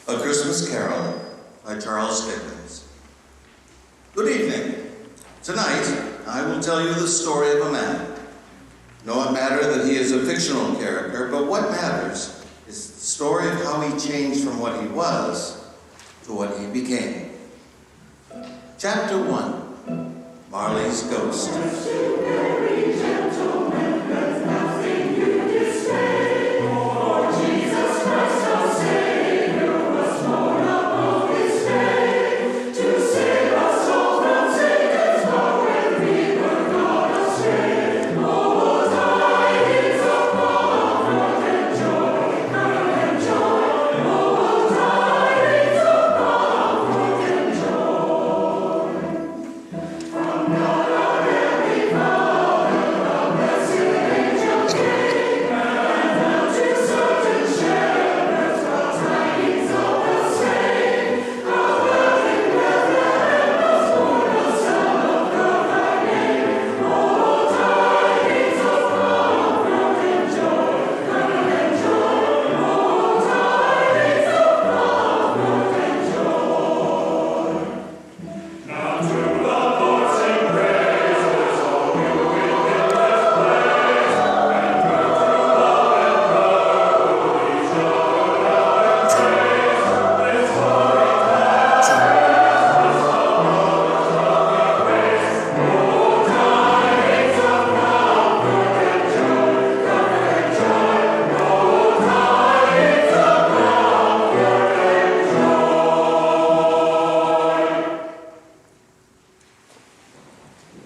A Christmas Carol by Charles Dickens. Good evening. Tonight, I will tell you the story of a man. No matter that he is a fictional character, but what matters is the story of how he changed from what he was to what he became. Chapter 1, Marley's Ghost.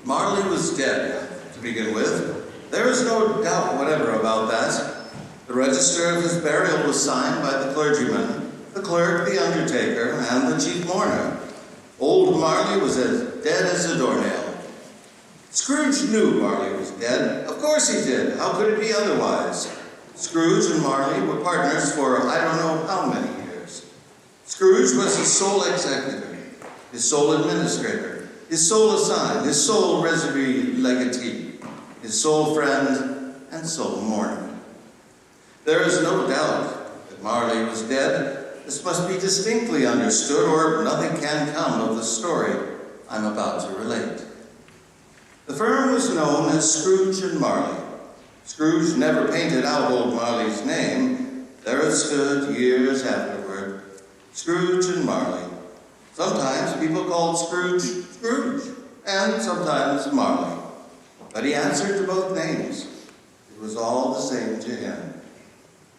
Marley was dead, to begin with. There is no doubt whatever about that. The register of his burial was signed by the clergyman, the clerk, the undertaker, and the chief mourner. Old Marley was as dead as a doornail. Scrooge knew Marley was dead. Of course he did. How could it be otherwise? Scrooge and Marley were partners for I don't know how many years. Scrooge was his sole executor, his sole administrator, his sole assign, his sole reserve legatee, his sole friend, and sole mourner. There is no doubt that Marley was dead. This must be distinctly understood, or nothing can come of the story I'm about to relate. The firm was known as Scrooge and Marley. Scrooge never painted out old Marley's name. There it stood years afterward, Scrooge and Marley. Sometimes people called Scrooge, Scrooge, and sometimes Marley. But he answered to both names. It was all the same to him.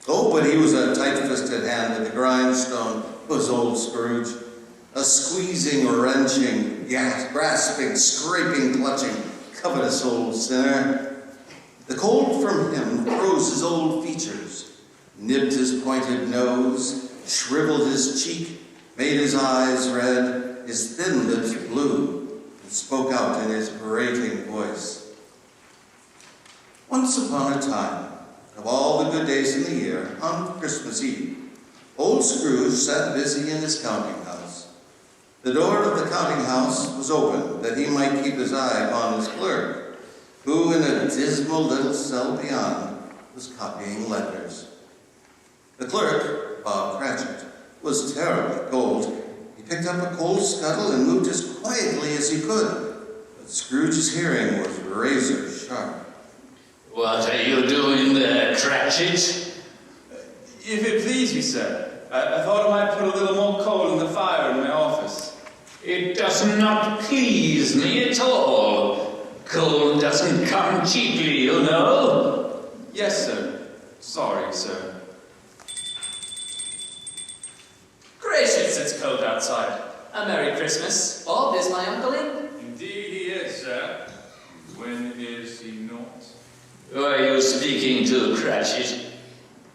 Oh, but he was a tight-fisted hand at the grindstone, was old Scrooge. A squeezing, wrenching, grasping, scraping, clutching, covetous old sinner. The cold from him froze his old features, nibbed his pointed nose, shriveled his cheek, made his eyes red, his thin lips blue, and spoke out in his grating voice. Once upon a time, of all the good days in the year, on Christmas Eve, old Scrooge sat busy in his counting house. The door of the counting house was open that he might keep his eye upon his clerk, who in a dismal little cell beyond was copying letters. The clerk, Bob Cratchit, was terribly cold. He picked up a coal scuttle and moved as quietly as he could, but Scrooge's hearing was razor sharp. What are you doing there, Cratchit? If it please you, sir, I thought I might put a little more coal in the fire in my office. It does not please me at all. Coal doesn't come cheaply, you know. Yes, sir. Sorry, sir. Gracious, it's cold outside. A Merry Christmas. Bob, is my uncle in? Indeed he is, sir. When is he not? Who are you speaking to, Cratchit?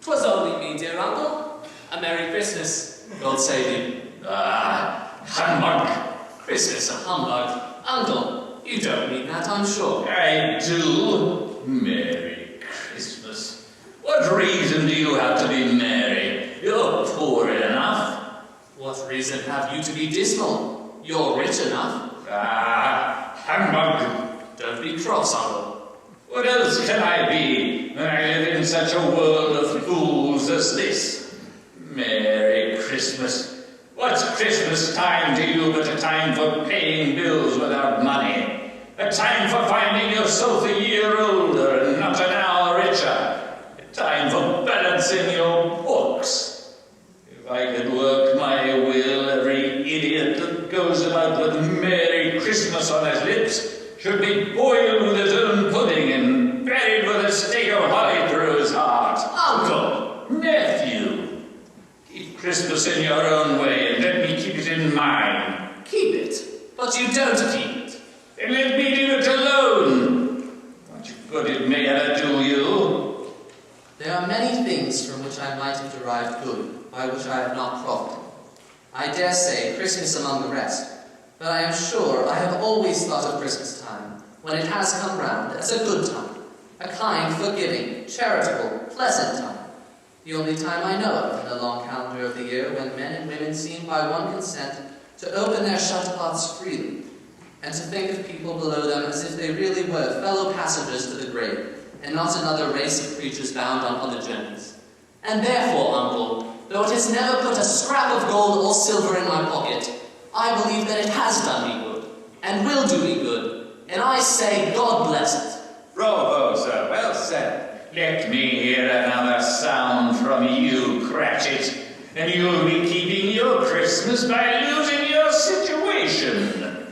'Twas only me, dear uncle. A Merry Christmas. God save you. Ah, humbug. Christmas a humbug. Uncle, you don't mean that, I'm sure. I do. Merry Christmas. What reason do you have to be merry? You're poor enough. What reason have you to be dismal? You're rich enough. Ah, humbug. Don't be cross, uncle. What else can I be when I live in such a world of fools as this? Merry Christmas. Christmas. What's Christmas time to you but a time for paying bills without money? A time for finding yourself a year older and not an hour richer. A time for balancing your books. If I could work my will, every idiot that goes about with Merry Christmas on his lips should be boiled with his own pudding and buried with a stake of holly through his heart. Uncle! Nephew, keep Christmas in your own way and let me keep it in mine. Keep it, but you don't keep it. Then let me leave it alone. What good it may ever do you. There are many things from which I might have derived good, by which I have not profited. I dare say Christmas among the rest, but I am sure I have always thought of Christmas time, when it has come round, as a good time, a kind, forgiving, charitable, pleasant time. The only time I know of in the long calendar of the year when men and women seem by one consent to open their shut hearts freely, and to think of people below them as if they really were fellow passengers to the grave, and not another race of creatures bound on other journeys. And therefore, Uncle, though it has never put a scrap of gold or silver in my pocket, I believe that it has done me good, and will do me good, and I say God bless it. Bravo, sir. Well said. Let me hear another sound from you, Cratchit, and you'll be keeping your Christmas by losing your situation.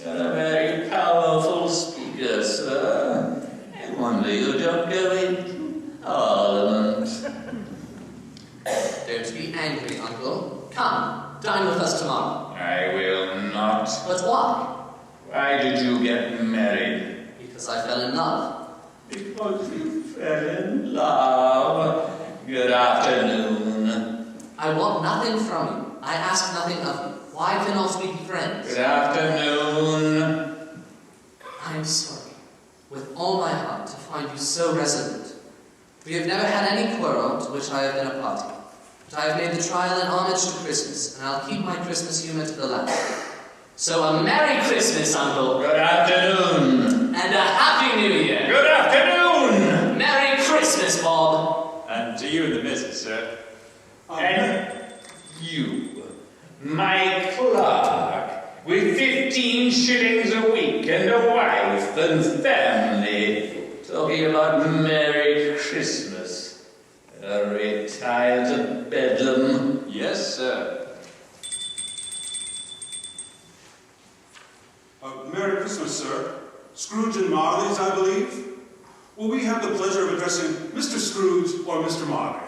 You're a very powerful speaker, sir. I wonder you don't go into Parliament. Don't be angry, Uncle. Come, dine with us tomorrow. I will not. But why? Why did you get married? Because I fell in love. Because you fell in love. Good afternoon. I want nothing from you. I ask nothing of you. Why cannot we be friends? Good afternoon. I am sorry, with all my heart, to find you so resolute. We have never had any quarrel to which I have been a party. But I have made the trial in homage to Christmas, and I'll keep my Christmas humor to the last. So a Merry Christmas, Uncle. Good afternoon. And a Happy New Year. Good afternoon. Merry Christmas, Bob. And to you and the missus, sir. And you, my clerk, with 15 shillings a week and a wife and family, talking about Merry Christmas. Retired to Bedlam. Yes, sir. Merry Christmas, sir. Scrooge and Marley's, I believe. Will we have the pleasure of addressing Mr. Scrooge or Mr. Marley?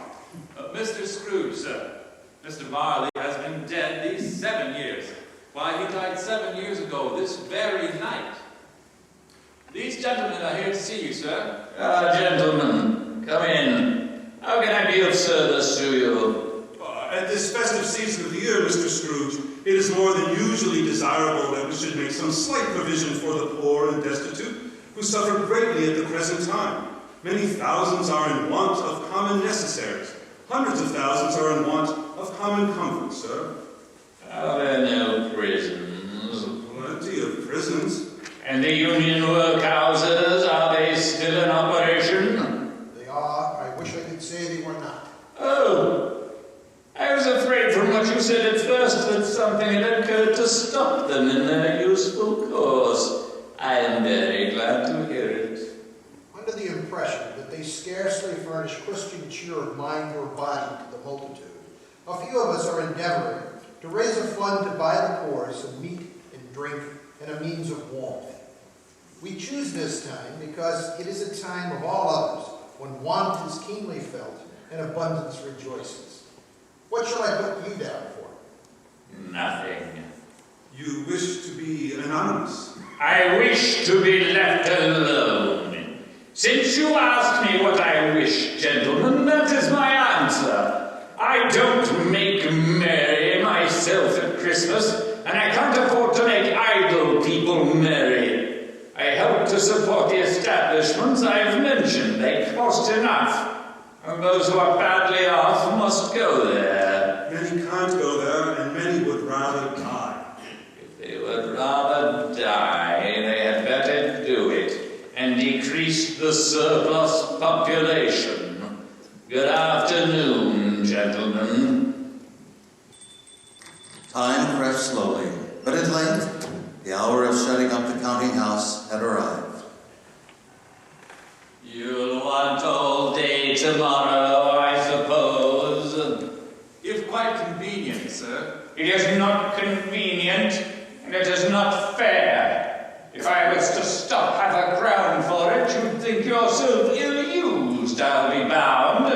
Mr. Scrooge, sir. Mr. Marley has been dead these 7 years. Why, he died 7 years ago, this very night. These gentlemen are here to see you, sir. Gentlemen, come in. How can I be of service to you? At this festive season of the year, Mr. Scrooge, it is more than usually desirable that we should make some slight provision for the poor and destitute who suffer greatly at the present time. Many thousands are in want of common necessaries. Hundreds of thousands are in want of common comfort, sir. Are there no prisons? Plenty of prisons. And the union workhouses, are they still in operation? They are. I wish I could say they were not. Oh, I was afraid from what you said at first that something had occurred to stop them in their useful course. I am very glad to hear it. Under the impression that they scarcely furnish Christian cheer of mind or body to the multitude, a few of us are endeavoring to raise a fund to buy the poor some meat and drink and a means of warmth. We choose this time because it is a time of all others when want is keenly felt and abundance rejoices. What shall I put you down for? Nothing. You wish to be anonymous. I wish to be left alone. Since you asked me what I wish, gentlemen, that is my answer. I don't make merry myself at Christmas, and I can't afford to make idle people merry. I help to support the establishments I've mentioned. They cost enough. And those who are badly off must go there. Many can't go there, and many would rather die. If they would rather die, they had better do it and decrease the surplus population. Good afternoon, gentlemen. Time crept slowly, but at length, the hour of shutting up the counting house had arrived. You'll want all day tomorrow, I suppose. If quite convenient, sir. It is not convenient, and it is not fair. If I was to stop half a crown for it, you'd think yourself ill-used, I'll be bound.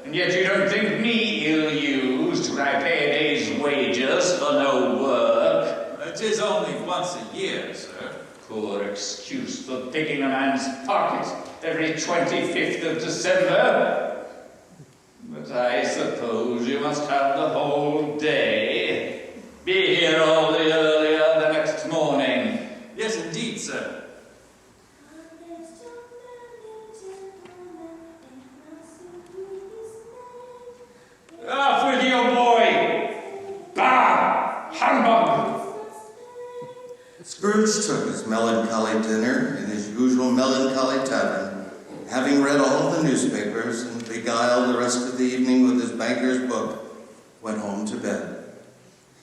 And yet you don't think me ill-used when I pay a day's wages for no work. It is only once a year, sir. Poor excuse for picking a man's pocket every 25th of December. But I suppose you must have the whole day. Be here all the earlier the next morning. Yes, indeed, sir. Off with you, boy! Bah! Humbug! Scrooge took his melancholy dinner in his usual melancholy tavern, having read all the newspapers and beguiled the rest of the evening with his banker's book, went home to bed.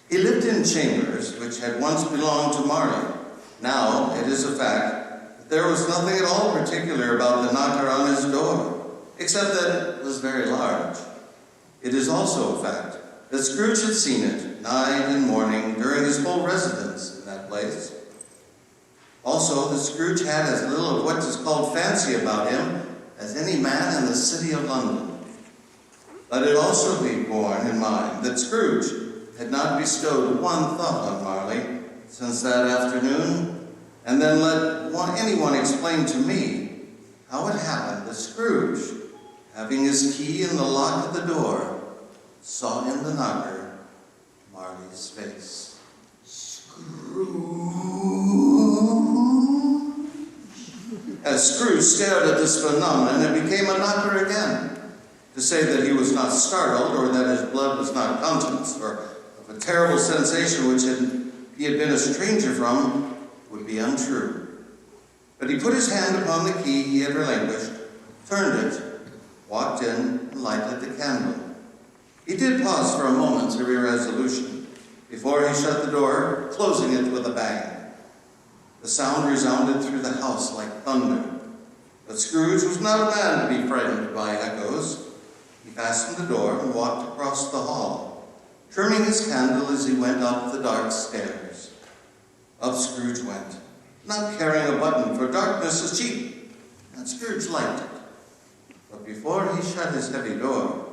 He lived in chambers which had once belonged to Marley. Now, it is a fact that there was nothing at all particular about the knocker on his door, except that it was very large. It is also a fact that Scrooge had seen it night and morning during his whole residence in that place. Also, that Scrooge had as little of what is called fancy about him as any man in the city of London. Let it also be borne in mind that Scrooge had not bestowed one thought on Marley since that afternoon, and then let anyone explain to me how it happened that Scrooge, having his key in the lock of the door, saw in the knocker Marley's face. Scrooge. As Scrooge stared at this phenomenon, it became a knocker again. To say that he was not startled, or that his blood was not conscious, or of a terrible sensation which he had been a stranger from, would be untrue. But he put his hand upon the key he had relinquished, turned it, walked in, and lighted the candle. He did pause for a moment's irresolution before he shut the door, closing it with a bang. The sound resounded through the house like thunder. But Scrooge was not a man to be frightened by echoes. He fastened the door and walked across the hall, trimming his candle as he went up the dark stairs. Up Scrooge went, not carrying a button, for darkness is cheap, and Scrooge liked it. But before he shut his heavy door,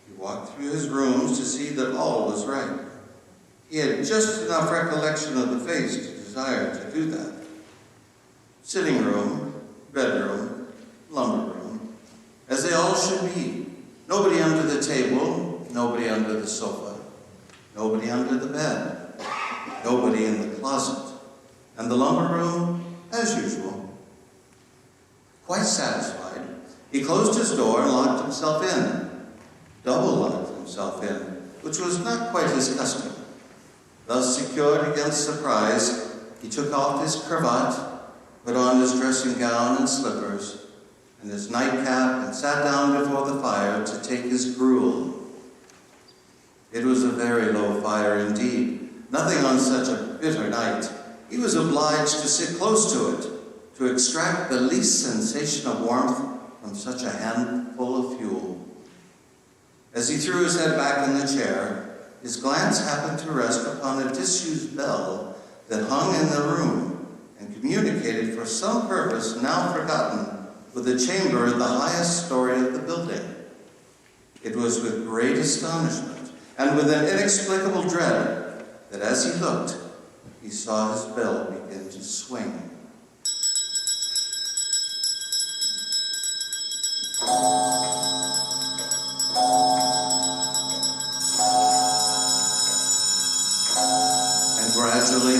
he walked through his rooms to see that all was right. He had just enough recollection of the face to desire to do that. Sitting room, bedroom, lumber room, as they all should be. Nobody under the table, nobody under the sofa, nobody under the bed, nobody in the closet, and the lumber room as usual. Quite satisfied, he closed his door and locked himself in, double-locked himself in, which was not quite his custom. Thus secured against surprise, he took off his cravat, put on his dressing gown and slippers, and his nightcap, and sat down before the fire to take his gruel. It was a very low fire indeed, nothing on such a bitter night. He was obliged to sit close to it, to extract the least sensation of warmth from such a handful of fuel. As he threw his head back in the chair, his glance happened to rest upon a disused bell that hung in the room and communicated for some purpose now forgotten with a chamber in the highest story of the building. It was with great astonishment and with an inexplicable dread that as he looked, he saw his bell begin to swing. And gradually,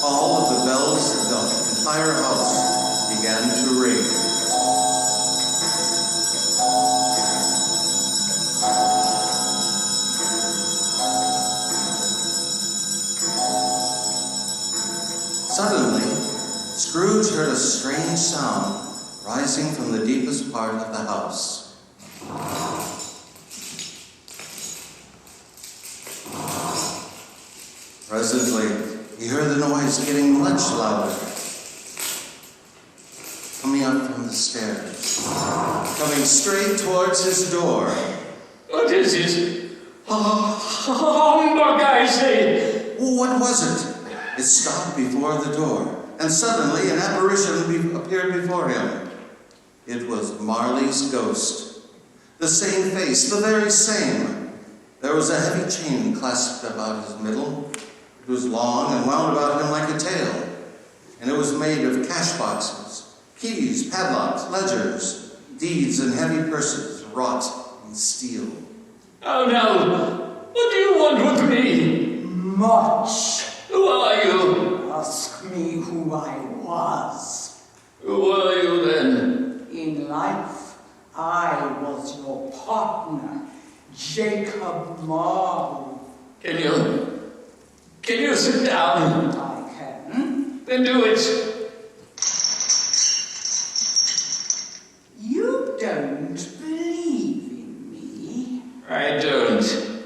all of the bells of the entire house began to ring. Suddenly, Scrooge heard a strange sound rising from the deepest part of the house. Presently, he heard the noise getting much louder, coming up from the stairs, coming straight towards his door. What is it? Humbug, I say! What was it? It stopped before the door, and suddenly an apparition appeared before him. It was Marley's ghost. The same face, the very same. There was a heavy chain clasped about his middle. It was long and wound about him like a tail, and it was made of cash boxes, keys, padlocks, ledgers, deeds, and heavy purses wrought in steel. Oh no! What do you want with me? Much. Who are you? Ask me who I was. Who are you then? In life, I was your partner, Jacob Marley. Can you sit down? I can. Then do it. You don't believe in me. I don't.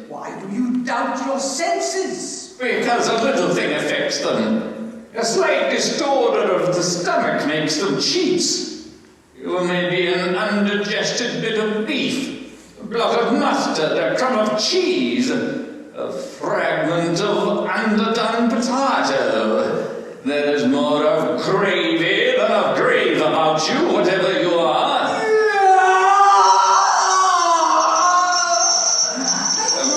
Why do you doubt your senses? Because a little thing affects them. A slight disorder of the stomach makes them cheats. You may be an undigested bit of beef, a blot of mustard, a crumb of cheese, a fragment of underdone potato. There is more of gravy than of grave about you, whatever you are.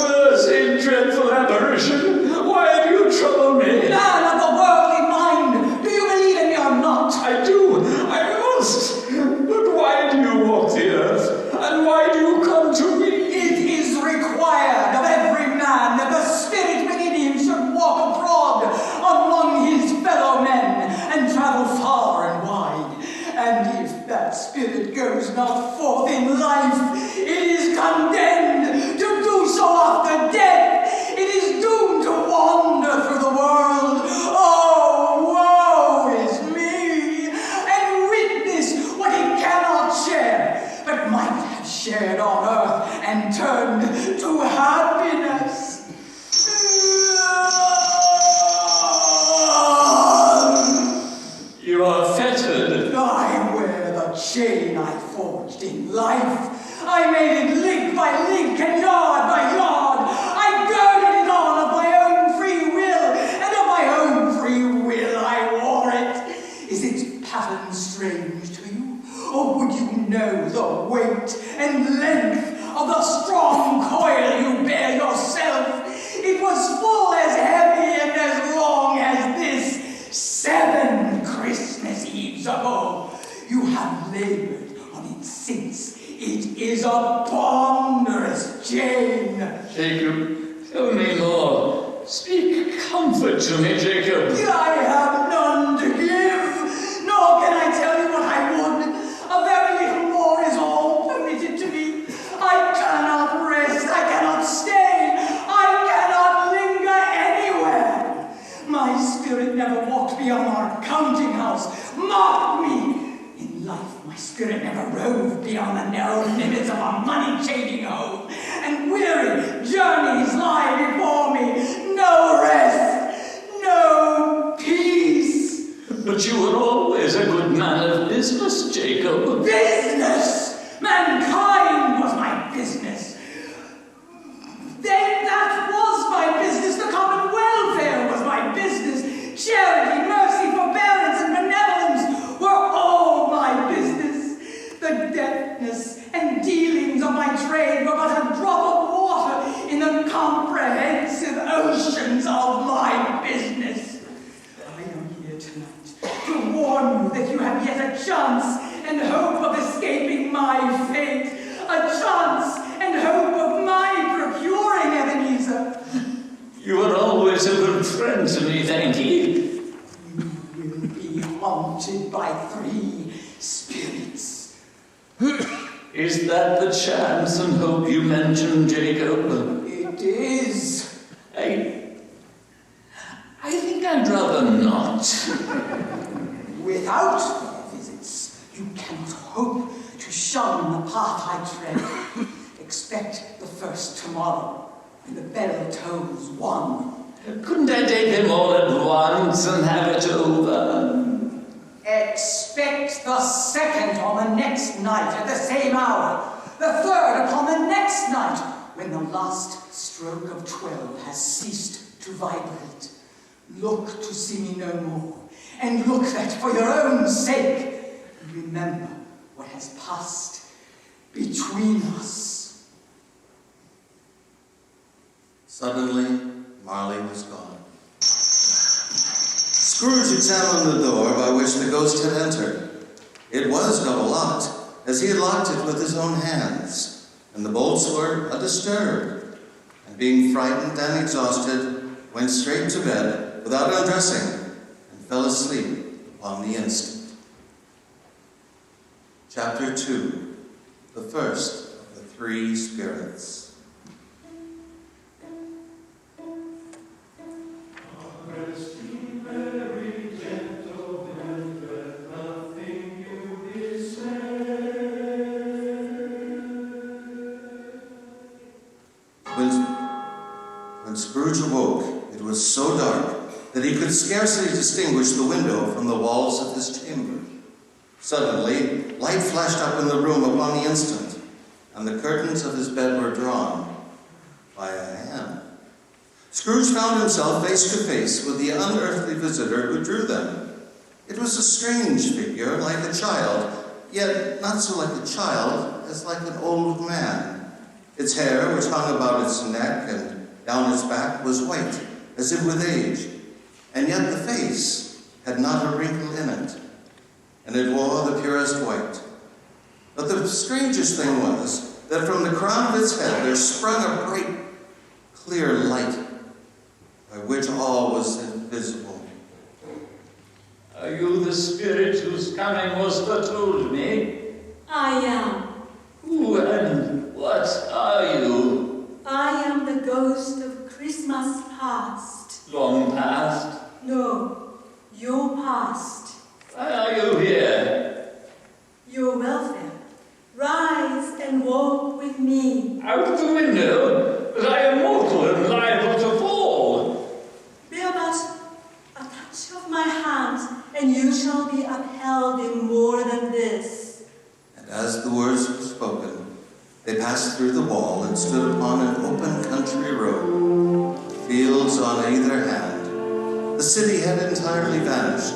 Mercy, dreadful apparition, why do you trouble me? Man of the worldly mind, do you believe in me or not? I do, I must. But why do you walk the earth? And why do you come to me? It is required of every man that the spirit within him should walk abroad among his fellow men and travel far and wide. And if that spirit goes not forth in life, it is condemned to do so after death. It is doomed to wander through the world. Oh, woe is me! And witness what he cannot share, but might have shared on earth and turned to happiness. You are fettered. I wear the chain I forged in life. I made it link by link and yard by yard. I girded it on of my own free will, and of my own free will I wore it. Is its pattern strange to you? Or would you know the weight and length of the strong coil you bear yourself? It was full as heavy and as long as this 7 Christmas Eves ago. You have labored on it since. It is a ponderous chain. Jacob, tell me more. Speak comfort to me, Jacob. I have none to give, nor can I tell you what I would. A very little more is all permitted to me. I cannot rest, I cannot stay, I cannot linger anywhere. My spirit never walked beyond our counting house. Mark me! In life, my spirit never roved beyond the narrow limits of a money-changing home. And weary journeys lie before me. No rest, no peace. But you were always a good man of business, Jacob. Business! Mankind was my business. Then that was my business. The common welfare was my business. Charity, mercy, forbearance, and benevolence were all my business. The deftness and dealings of my trade were but a drop of water in the comprehensive oceans of my business. I am here tonight to warn you that you have yet a chance and hope of escaping my fate. A chance and hope of my procuring Ebenezer. You were always a good friend to me, thank you. You will be haunted by 3 spirits. Is that the chance and hope you mentioned, Jacob? It is. I think I'd rather not. Without their visits, you cannot hope to shun the path I tread. Expect the first tomorrow, when the bell tolls 1. Couldn't I take them all at once and have it over? Expect the second on the next night at the same hour, the third upon the next night, when the last stroke of 12 has ceased to vibrate. Look to see me no more, and look that for your own sake, you remember what has passed between us. Suddenly, Marley was gone. Scrooge examined the door by which the ghost had entered. It was double-locked, as he had locked it with his own hands, and the bolts were undisturbed. And being frightened and exhausted, went straight to bed without undressing, and fell asleep upon the instant. Chapter 2, the first of the three spirits. When Scrooge awoke, it was so dark that he could scarcely distinguish the window from the walls of his chamber. Suddenly, light flashed up in the room upon the instant, and the curtains of his bed were drawn by a hand. Scrooge found himself face to face with the unearthly visitor who drew them. It was a strange figure, like a child, yet not so like a child as like an old man. Its hair, which hung about its neck and down its back, was white, as if with age, and yet the face had not a wrinkle in it, and it wore the purest white. But the strangest thing was that from the crown of its head there sprung a bright, clear light, by which all was invisible. Are you the spirit whose coming was foretold me? I am. Who and what are you? I am the ghost of Christmas past. Long past? No, your past. Why are you here? Your welfare. Rise and walk with me. Out the window? But I am mortal and liable to fall. Bear but a touch of my hand, and you shall be upheld in more than this. And as the words were spoken, they passed through the wall and stood upon an open country road, fields on either hand. The city had entirely vanished.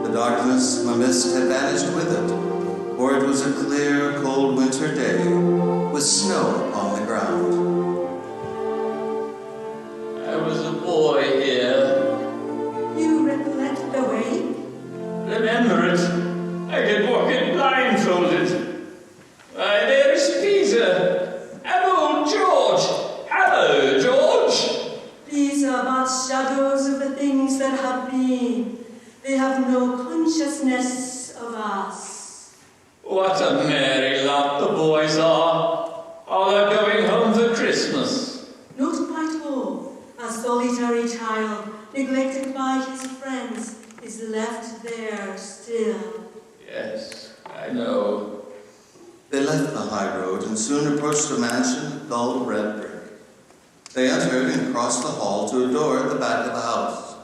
The darkness and the mist had vanished with it, for it was a clear, cold winter day with snow upon the ground. I was a boy here. You recollect the way? Remember it. I could walk it blindfolded. Why, there is Peter and old George. Hello, George. These are but shadows of the things that have been. They have no consciousness of us. What a merry lot the boys are. All are going home for Christmas. Not quite all. A solitary child, neglected by his friends, is left there still. Yes, I know. They left the high road and soon approached a mansion of dull red brick. They entered and crossed the hall to a door at the back of the house.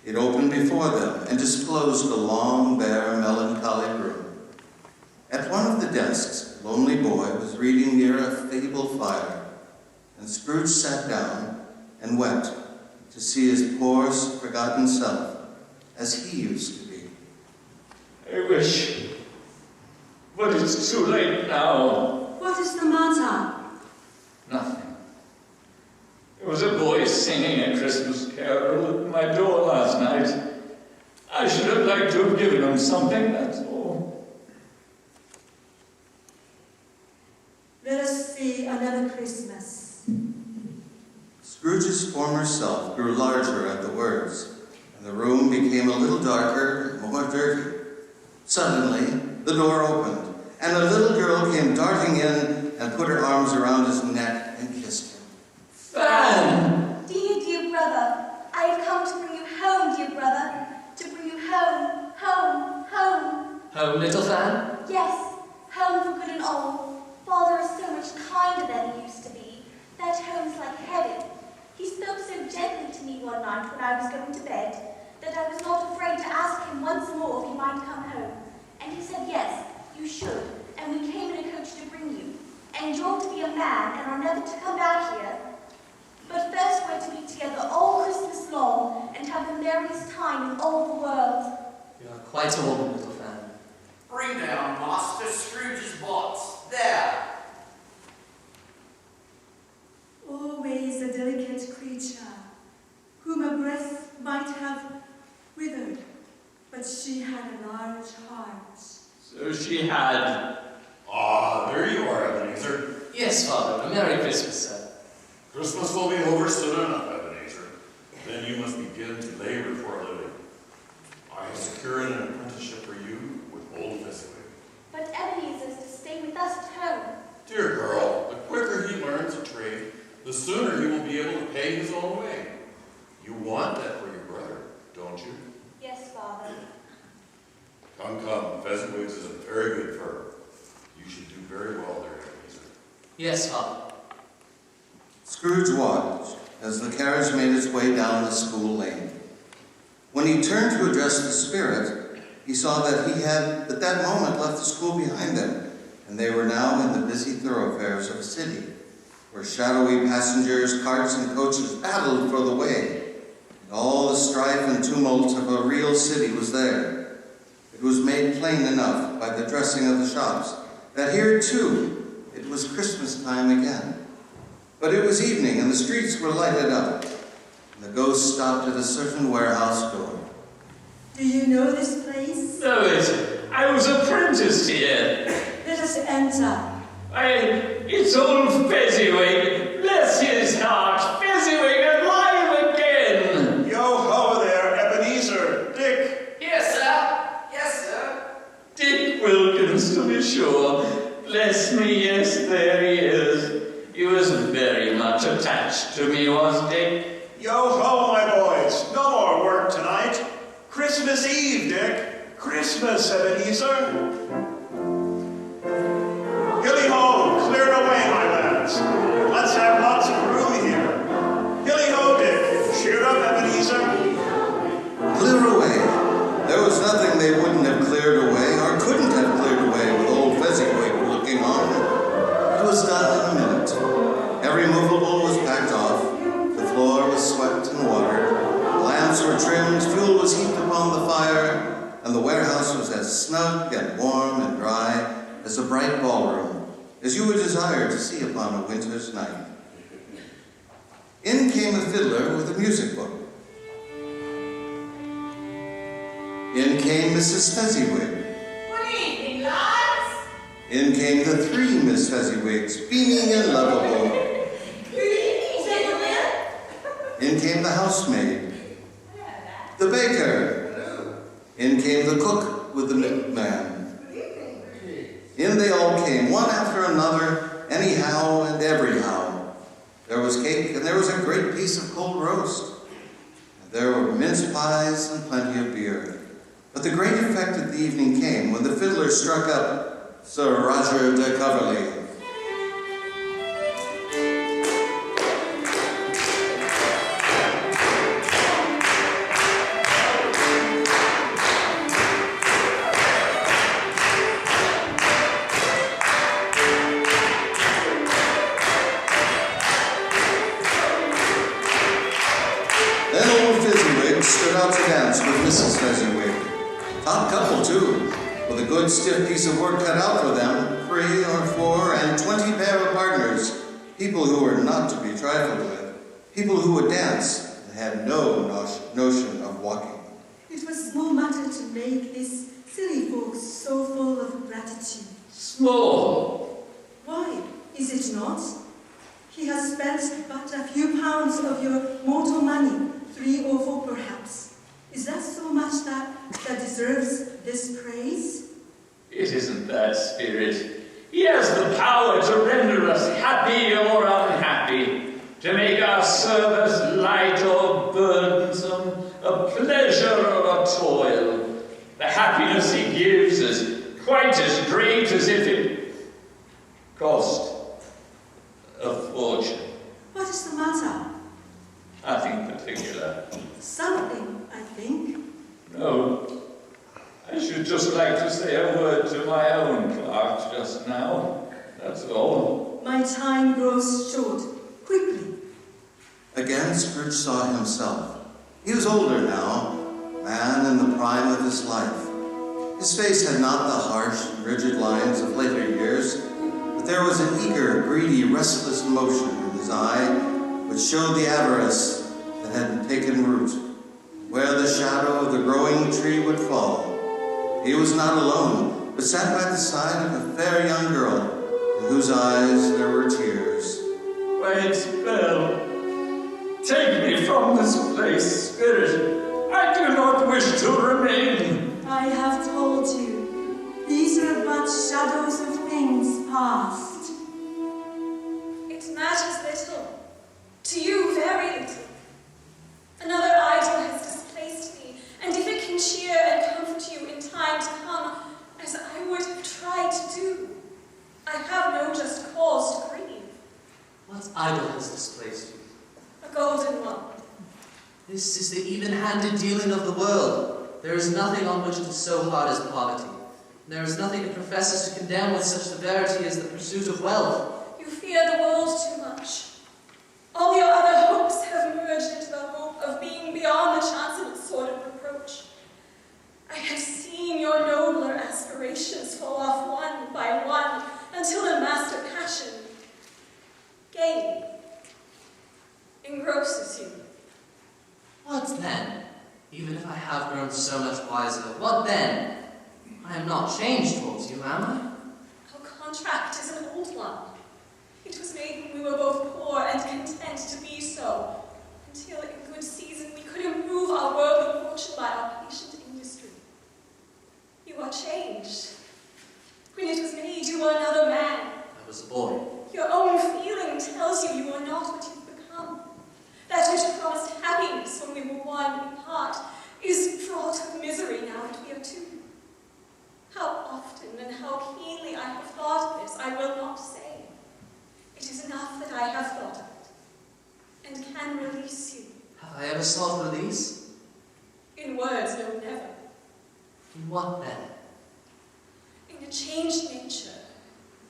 It opened before them and disclosed a long, bare, melancholy room. At one of the desks, a lonely boy was reading near a fable fire, and Scrooge sat down and wept to see his poor, forgotten self as he used to be. I wish. But it's too late now. What is the matter? Nothing. There was a boy singing a Christmas carol at my door last night. I should have liked to have given him something, that's all. Let us see another Christmas. Scrooge's former self grew larger at the words, and the room became a little darker and more dirty. Suddenly, the door opened, and a little girl came darting in and put her arms around his neck and kissed him. Fan! Dear brother, I have come to bring you home, dear brother. To bring you home, home, home. Home, little Fan? Yes, home for good and all. Father is so much kinder than he used to be. That home's like heaven. He spoke so gently to me one I was going to bed, that I was not afraid to ask him once more if he might come home. And he said, yes, you should, and we came in a coach to bring you. And you're to be a man and are never to come back here. But first we're to be together all Christmas long and have the merriest time in all the world. You are quite a woman, little fan. Bring down Master Scrooge's box. There. Always a delicate creature, whom a breath might have withered, but she had a large heart. So she had. Ah, there you are, Ebenezer. Yes, Father. A Merry Christmas, sir. Christmas will be over soon enough, Ebenezer. Then you must begin to labor for a living. I have secured an apprenticeship for you with old Fezziwig. But Ebenezer's to stay with us at home. Dear girl, the quicker he learns a trade, the sooner he will be able to pay his own way. You want that for your brother, don't you? Yes, Father. Come, Fezziwig's is a very good firm. You should do very well there, Ebenezer. Yes, Father. Scrooge watched as the carriage made its way down the school lane. When he turned to address the spirit, he saw that he had at that moment left the school behind them, and they were now in the busy thoroughfares of a city, where shadowy passengers, carts, and coaches battled for the way. And all the strife and tumult of a real city was there. It was made plain enough by the dressing of the shops that here, too, it was Christmas time again. But it was evening, and the streets were lighted up. And the ghost stopped at a certain warehouse door. Do you know this place? No, I was apprenticed here. Let us enter. It's old Fezziwig. Bless his heart. Fezziwig alive again. Yo ho there, Ebenezer. Dick. Yes, sir. Yes, sir. Dick Wilkins, to be sure. Bless me, yes, there he is. He was very much attached to me, was Dick? Yo ho, my boys. No more work tonight. Christmas Eve, Dick. Christmas, Ebenezer. Hilly ho, clear it away, my lads. Let's have lots of brew here. Hilly ho, Dick. Cheer up, Ebenezer. Clear away. There was nothing they wouldn't have cleared away, or couldn't have cleared away with old Fezziwig looking on. It was done in a minute. Every movable was packed off. The floor was swept and watered. The lamps were trimmed, fuel was heaped upon the fire, and the warehouse was as snug and warm and dry as a bright ballroom, as you would desire to see upon a winter's night. In came a fiddler with a music book. In came Mrs. Fezziwig. Good evening, lads. In came the three Miss Fezziwigs, beaming and lovable. Good evening, gentlemen. In came the housemaid. The baker. In came the cook with the milkman. In they all came, one after another, anyhow and everyhow. There was cake, and there was a great piece of cold roast. And there were mince pies and plenty of beer. But the great effect of the evening came when the fiddler struck up Sir Roger de Coverley. Then old Fezziwig stood out to dance with Mrs. Fezziwig. Top couple, too, with a good stiff piece of work cut out for them, 3 or 4 and 20 pair of partners, people who were not to be trifled with, people who would dance and had no notion of walking. It was small matter to make this silly folks so full of gratitude. Small. Why is it not? He has spent but a few pounds of your mortal money, 3 or 4 perhaps. Is that so much that deserves this praise? It isn't that, Spirit. He has the power to render us happy or unhappy, to make our service light or burdensome, a pleasure or a toil. The happiness he gives is quite as great as if it cost a fortune. What is the matter? Nothing particular. particular? Something, I think. No. I should just like to say a word to my own clerk just now. That's all. My time grows short, quickly. Again, Scrooge saw himself. He was older now, man in the prime of his life. His face had not the harsh, rigid lines of later years, but there was an eager, greedy, restless motion in his eye which showed the avarice that had taken root. Where the shadow of the growing tree would fall, he was not alone, but sat by the side of a fair young girl, in whose eyes there were tears. Wait, Belle. Take me from this place, Spirit. I do not wish to remain. I have told you, these are but shadows of things past. It matters little. To you, very little. Another idol has displaced me, and if it can cheer and comfort you in time to come, as I would have tried to do, I have no just cause to grieve. What idol has displaced you? A golden one. This is the even-handed dealing of the world. There is nothing on which it is so hard as poverty. There is nothing it professes to condemn with such severity as the pursuit of wealth. You fear the world too much. All your other hopes have merged into the hope of being beyond the chance of its sort of reproach. I have seen your nobler aspirations fall off one by one until the master passion, gain, engrosses you. What then? Even if I have grown so much wiser, what then? I am not changed towards you, am I? Our contract is an old one. It was made when we were both poor and content to be so, until in good season we could improve our worldly fortune by our patient industry. You are changed. When it was made, you were another man. I was a boy. Your own feeling tells you you are not what you've become. That which promised happiness when we were one in part is fraught with misery now that we are two. How often and how keenly I have thought of this, I will not say. It is enough that I have thought of it, and can release you. Have I ever sought release? In words, no, never. In what then? In a changed nature,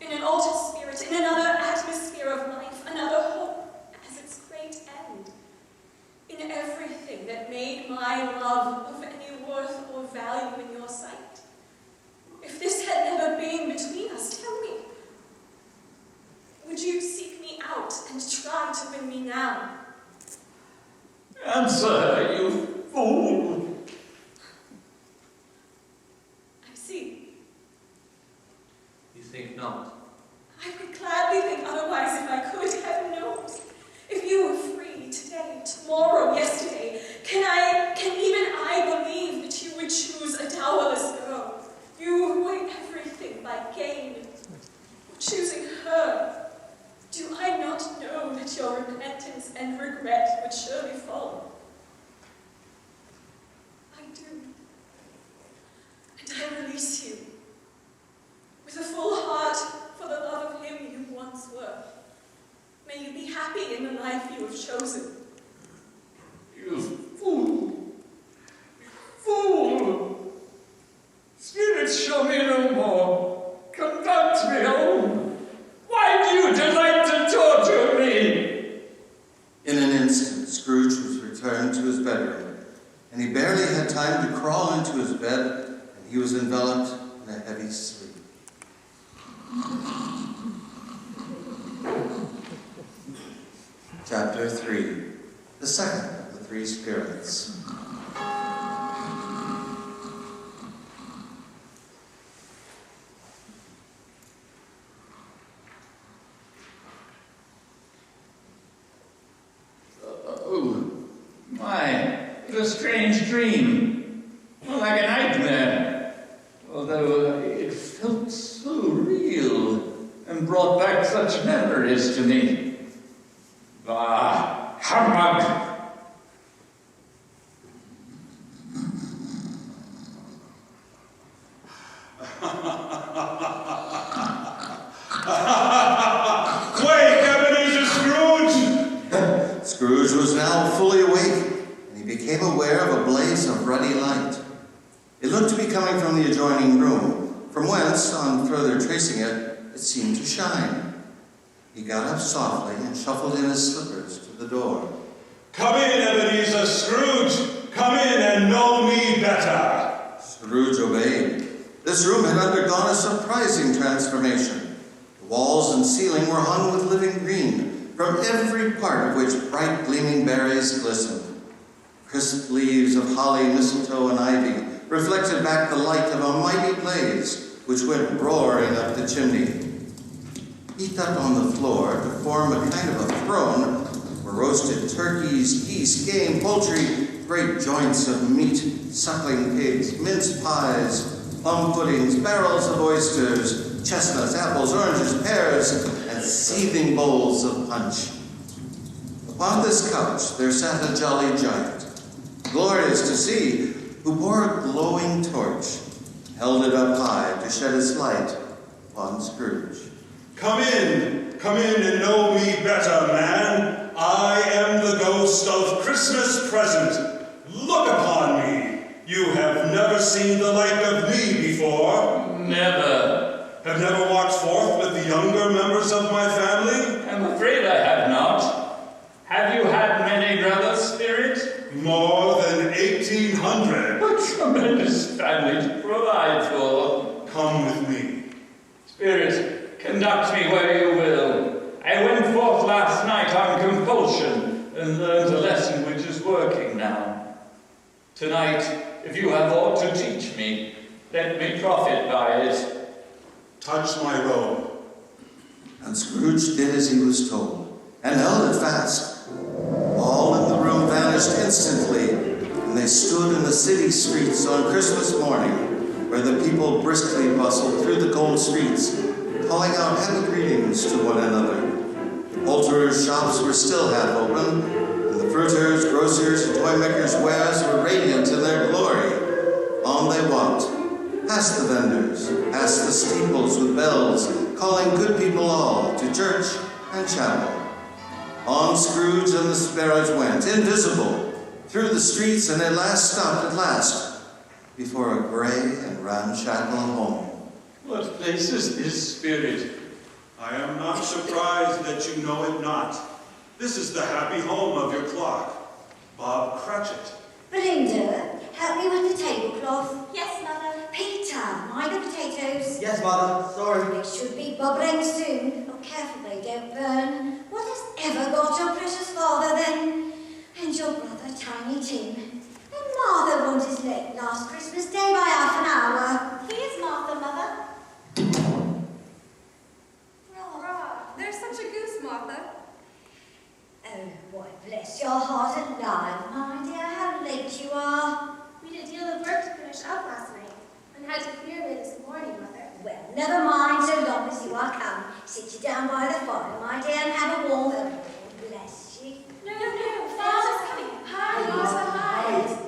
in an altered spirit, in another atmosphere of life, another hope as its great end. In everything that made my love of any worth or value in your sight. If this had never been between us, tell me, would you seek me out and try to win me now? Answer her, you fool! I see. You think not? I would gladly think otherwise if I could, heaven knows. If you were free today, tomorrow, yesterday, can even I believe that you would choose a dowerless girl? You who weigh everything by gain, choosing her. Do I not know that your repentance and regret would surely follow? I do. And I release you, with a full heart for the love of him you once were. May you be happy in the life you have chosen. You fool! Fool! Spirits show me no more. Conduct me home. Why do you delight to torture me? In an instant, Scrooge was returned to his bedroom, and he barely had time to crawl into his bed, and he was enveloped in a heavy sleep. Chapter 3. The second of the three spirits. It was a strange dream, more like a nightmare, although it felt so real and brought back such memories to me. Bah, humbug! Wake, Ebenezer Scrooge! Scrooge Scrooge was now fully awake, and he became aware of a blaze of ruddy light. It looked to be coming from the adjoining room, from whence, on further tracing it, it seemed to shine. He got up softly and shuffled in his slippers to the door. Come in, Ebenezer Scrooge! Come in and know me better! Scrooge obeyed. This room had undergone a surprising transformation. The walls and ceiling were hung with living green, from every part of which bright gleaming berries glistened. Crisp leaves of holly, mistletoe, and ivy reflected back the light of a mighty blaze, which went roaring up the chimney. Heaped up on the floor to form a kind of a throne were roasted turkeys, geese, game, poultry, great joints of meat, suckling pigs, minced pies, plum puddings, barrels of oysters, chestnuts, apples, oranges, pears, and seething bowls of punch. Upon this couch there sat a jolly giant, glorious to see, who bore a glowing torch, held it up high to shed its light upon Scrooge. Come in and know me better, man. I am the ghost of Christmas present. Look upon me. You have never seen the like of me before. Never. Have never walked forth with the younger members of my family? I'm afraid I have not. Have you had many brothers, Spirit? More than 1,800. A tremendous family to provide for. Come with me. Spirit, conduct me where you will. I went forth last night on compulsion and learned a lesson which is working now. Tonight, if you have aught to teach me, let me profit by it. Touch my robe. And Scrooge did as he was told, and held it fast. All in the room vanished instantly, and they stood in the city streets on Christmas morning, where the people briskly bustled through the cold streets, calling out happy greetings to one another. The poulterers' shops were still half open, and the fruiters, grocers, and toy-makers' wares were radiant in their glory. On they walked, past the vendors, past the steeples with bells, calling good people all to church and chapel. On Scrooge and the sparrows went, invisible, through the streets, and at last stopped before a gray and ramshackle home. What place is this, Spirit? I am not surprised that you know it not. This is the happy home of your clock, Bob Cratchit. Belinda, help me with the tablecloth. Yes, Mother. Peter, mind the potatoes. Yes, Mother. Sorry. They should be bubbling soon. Oh, careful they don't burn. What has ever got your precious father then? And your brother, Tiny Tim? And Martha won't his late last Christmas Day by half an hour. Here's Martha, Mother. There's such a goose, Martha. Oh, why, bless your heart alive, my dear, how late you are. We had a deal of work to finish up last night, and had to clear away this morning, Mother. Well, never mind so long as you are come. Sit you down by the fire, my dear, and have a warm milk. Bless you. No, Father's coming. Hi, Martha, hi.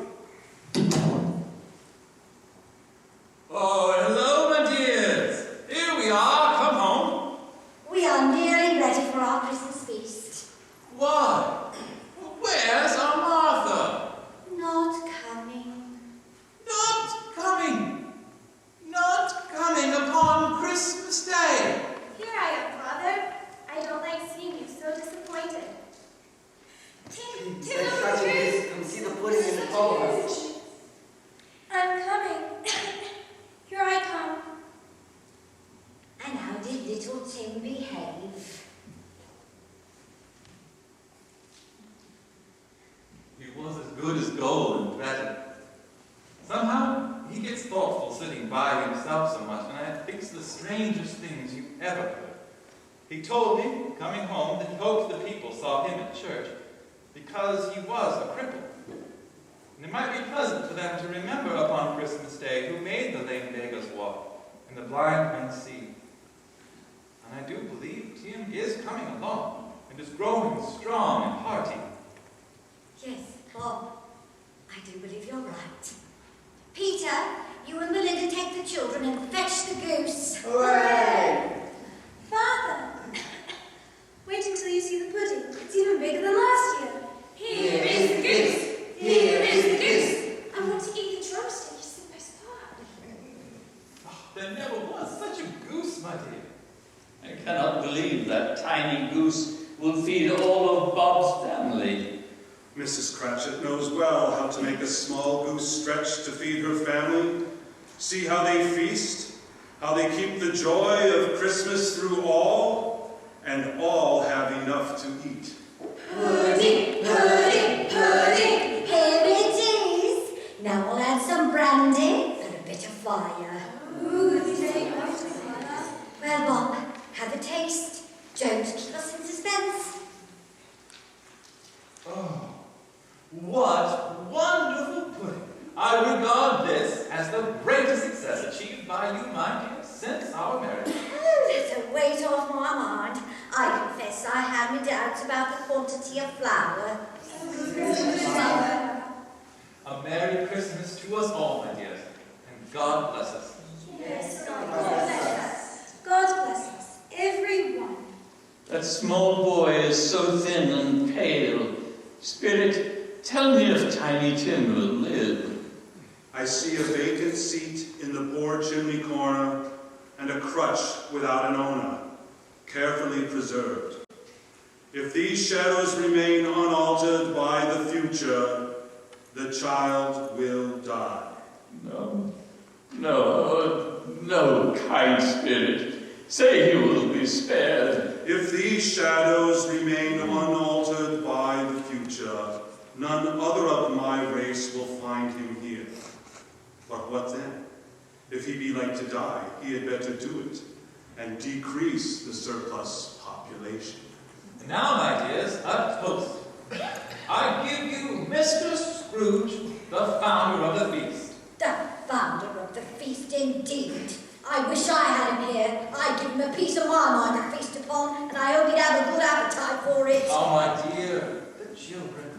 Oh, hello, my dears. Here we are. Come home. We are nearly ready for our Christmas feast. Why? Where's our Martha? Not coming. Not coming. Not coming upon Christmas Day. Here I am, Father. I don't like seeing you so disappointed. Tim, Let's try to come see the pudding in the color. I'm coming. Here I come. And how did little Tim behave? He was as good as gold and better. Somehow, he gets thoughtful sitting by himself so much, and I thinks the strangest things you ever heard. He told me, coming home, that he hoped the people saw him at church, because he was a cripple. And it might be pleasant for them to remember upon Christmas Day who made the lame beggars walk and the blind men see. And I do believe Tim is coming along and is growing strong and hearty. Yes, Bob, I do believe you're right. Peter, you and Melinda take the children and fetch the goose. Hooray! Father! Wait until you see the pudding. It's even bigger than last year. Mrs. Cratchit knows well how to make a small goose stretch to feed her family. See how they feast, how they keep the joy of Christmas through all, and all have enough to eat. Pudding, pudding, pudding, here it is. Now we'll add some brandy and a bit of fire. Well, Bob, have a taste. Don't keep us in suspense. Oh, what wonderful pudding! I regard this as the greatest success achieved by you, my dear, since our marriage. Oh, that's a weight off my mind. I confess I had my doubts about the quantity of flour. A Merry Christmas to us all, my dears, and God bless us. Yes, God bless us. God bless us, everyone. That small boy is so thin and pale. Spirit, tell me if Tiny Tim will live. I see a vacant seat in the poor chimney corner and a crutch without an owner, carefully preserved. If these shadows remain unaltered by the future, the child will die. No, kind Spirit. Say he will be spared. If these shadows remain unaltered by the future, none other of my race will find him here. But what then? If he be like to die, he had better do it, and decrease the surplus population. Now, my dears, a toast. I give you Mr. Scrooge, the founder of the feast. The founder of the feast, indeed. I wish I had him here. I'd give him a piece of my mind to feast upon, and I hope he'd have a good appetite for it. Oh, my dear, the children.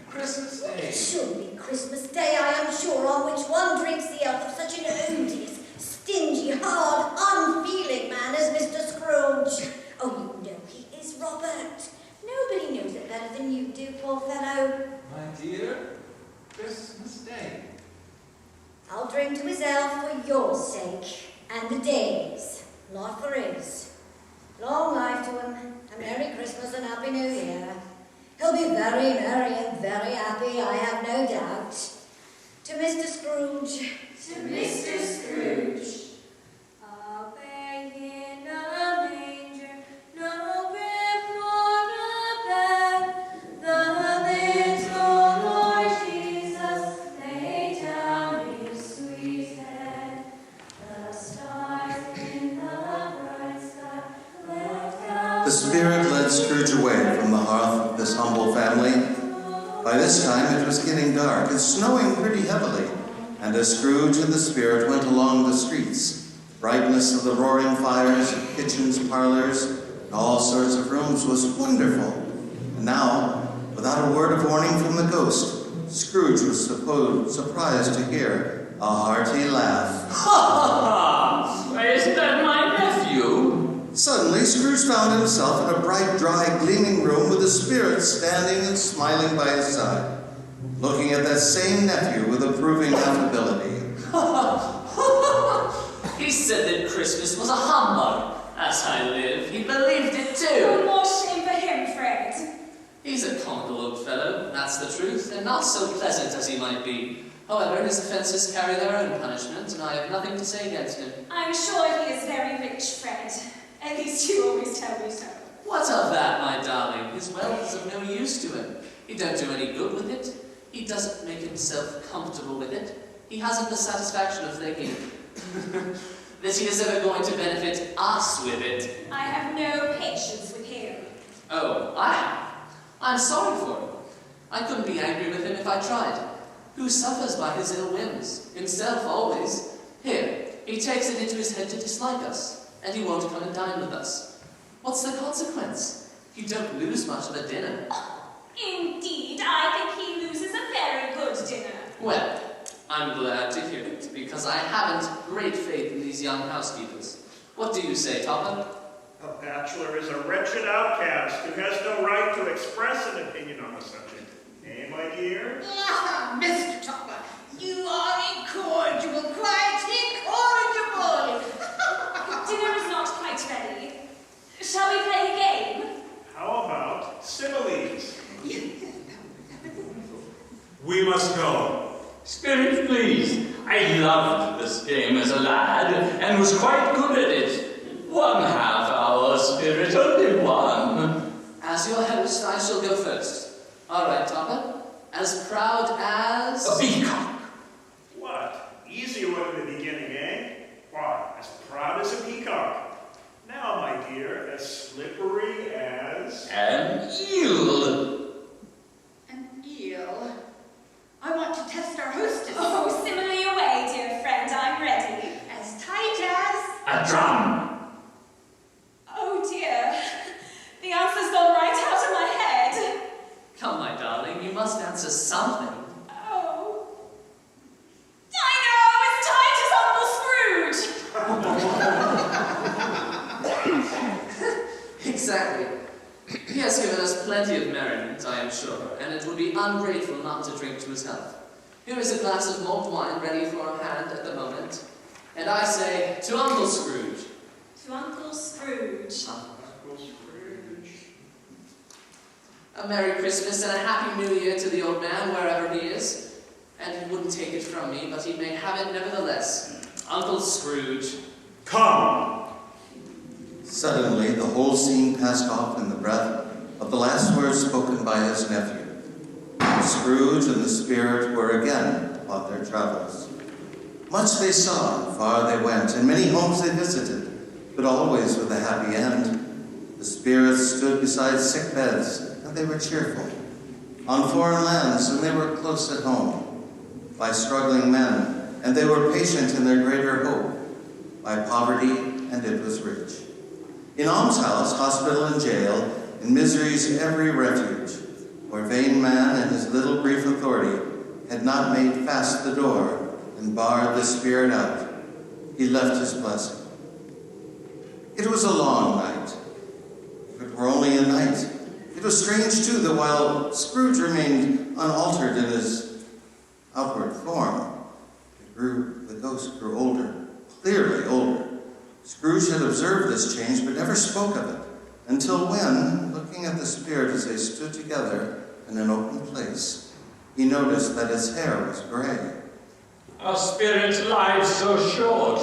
Christmas Day. It should be Christmas Day, I am sure, on which one drinks the health of such an odious, stingy, hard, unfeeling man as Mr. Scrooge. Oh, you know he is, Robert. Nobody knows it better than you do, poor fellow. My dear, Christmas Day. I'll drink to his health for your sake, and the day's, life there is. Long life to him, a Merry Christmas and Happy New Year. He'll be very merry and very happy, I have no doubt. To Mr. Scrooge. To Mr. Scrooge. A babe in a manger, no crib nor a bed. The little Lord Jesus laid down his sweet head. The stars in the bright sky left out. The Spirit led Scrooge away from the hearth of this humble family. By this time it was getting dark and snowing pretty heavily, and as Scrooge and the Spirit went along the streets, the brightness of the roaring fires of kitchens, parlors, and all sorts of rooms was wonderful. And now, without a word of warning from the ghost, Scrooge was surprised to hear a hearty laugh. Ha ha ha! Isn't that my nephew? Suddenly, Scrooge found himself in a bright, dry, gleaming room with the Spirit standing and smiling by his side, looking at that same nephew with approving affability. He said that Christmas was a humbug. As I live, he believed it No too. more shame for him, Fred. He's a comical old fellow, that's the truth, and not so pleasant as he might be. However, his offences carry their own punishment, and I have nothing to say against him. I'm sure he is very rich, Fred. At least you always tell me so. What of that, my darling? His wealth is of no use to him. He don't do any good with it. He doesn't make himself comfortable with it. He hasn't the satisfaction of thinking that he is ever going to benefit us with it. I have no patience with him. Oh, I have. I'm sorry for him. I couldn't be angry with him if I tried. Who suffers by his ill whims? Himself always. Here, he takes it into his head to dislike us, and he won't come and dine with us. What's the consequence? You don't lose much of a dinner. Indeed, I think he loses a very good dinner. Well, I'm glad to hear it, because I haven't great faith in these young housekeepers. What do you say, Topper? A bachelor is a wretched outcast who has no right to express an opinion on the subject. Eh, my dear? Ah, Mr. Topper, you are incorrigible, quite incorrigible. Dinner is not quite ready. Shall we play a game? How about similes? We must go. Spirit, please. I loved this game as a lad and was quite good at it. 1/2 hour, Spirit, only one. As your host, I shall go first. All right, Topper. As proud as... A peacock. What? Easy one in the beginning, eh? Why, as proud as a peacock. Now, my dear, as slippery as... An eel. An eel? I want to test our hostess. Oh, simile away, dear friend, I'm ready. As tight as... A drum. Oh dear, the answer's gone right out of my head. Come, my darling, you must answer something. Oh. I know, as tight as Uncle Scrooge. Exactly. He has given us plenty of merriment, I am sure, and it would be ungrateful not to drink to his health. Here is a glass of mulled wine ready for our hand at the moment. And I say, to Uncle Scrooge. To Uncle Scrooge. Uncle Scrooge. A Merry Christmas and a Happy New Year to the old man, wherever he is. And he wouldn't take it from me, but he may have it nevertheless. Uncle Scrooge. Come! Suddenly, the whole scene passed off in the breath of the last words spoken by his nephew. Scrooge and the spirit were again upon their travels. Much they saw, and far they went, and many homes they visited, but always with a happy end. The spirits stood beside sick beds, and they were cheerful. On foreign lands, and they were close at home. By struggling men, and they were patient in their greater hope. By poverty, and it was rich. In almshouse, hospital, and jail, in misery's every refuge, where vain man and his little brief authority had not made fast the door and barred the spirit out, he left his blessing. It was a long night. If it were only a night. It was strange, too, that while Scrooge remained unaltered in his outward form, the ghost grew older, clearly older. Scrooge had observed this change, but never spoke of it, until when, looking at the spirit as they stood together in an open place, he noticed that his hair was gray. A spirit's life so short.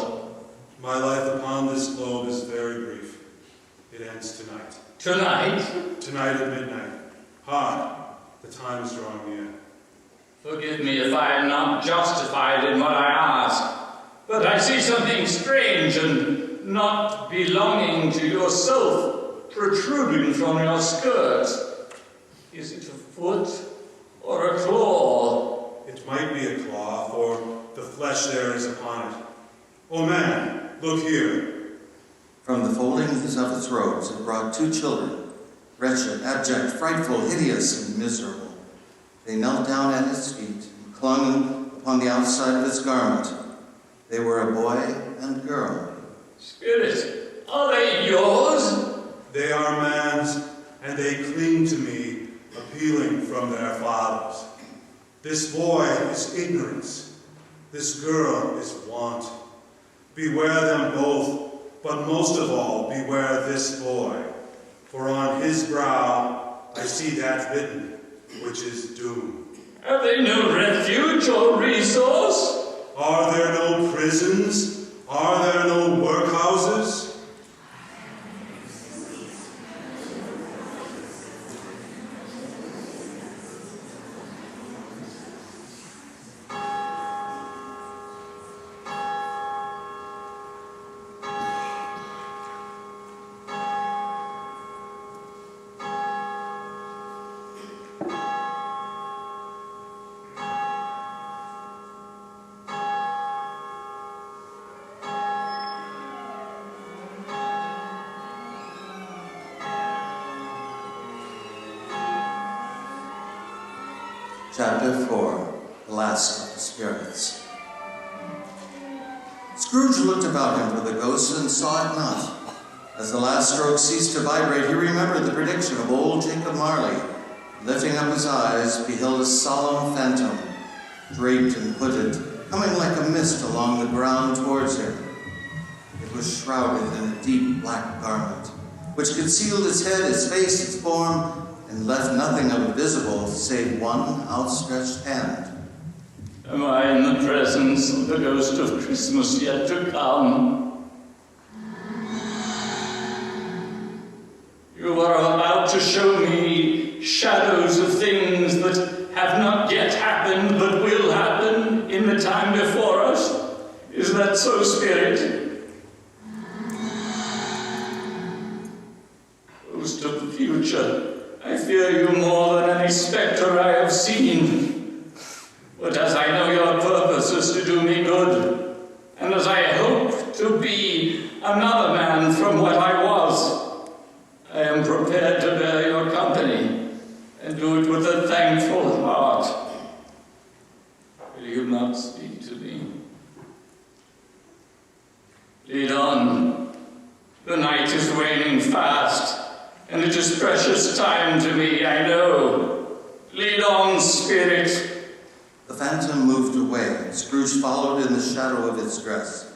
My life upon this globe is very brief. It ends tonight. Tonight? Tonight at midnight. Hark, the time is drawing near. Forgive me if I am not justified in what I ask, but I see something strange and not belonging to yourself protruding from your skirt. Is it a foot or a claw? It might be a claw, for the flesh there is upon it. Oh man, look here. From the foldings of its robes it brought 2 children, wretched, abject, frightful, hideous, and miserable. They knelt down at his feet and clung upon the outside of his garment. They were a boy and girl. Spirit, are they yours? They are man's, and they cling to me, appealing from their fathers. This boy is ignorance. This girl is want. Beware them both, but most of all, beware this boy. For on his brow I see that written, which is doom. Have they no refuge or resource? Are there no prisons? Are there no workhouses? Chapter 4, The Last of the Spirits. Scrooge looked about him for the ghost and saw it not. As the last stroke ceased to vibrate, he remembered the prediction of old Jacob Marley. Lifting up his eyes, beheld a solemn phantom, draped and hooded, coming like a mist along the ground towards him. It was shrouded in a deep black garment, which concealed its head, its face, its form, and left nothing of it visible save one outstretched hand. Am I in the presence of the ghost of Christmas yet to come? You are about to show me shadows of things that have not yet happened but will happen in the time before us. Is that so, Spirit? Ghost of the future, I fear you more than any spectre I have seen. But as I know your purpose is to do me good, and as I hope to be another man from what I was, I am prepared to bear your company and do it with a thankful heart. Will you not speak to me? Lead on. The night is waning fast, and it is precious time to me, I know. Lead on, Spirit. The phantom moved away. Scrooge followed in the shadow of its dress,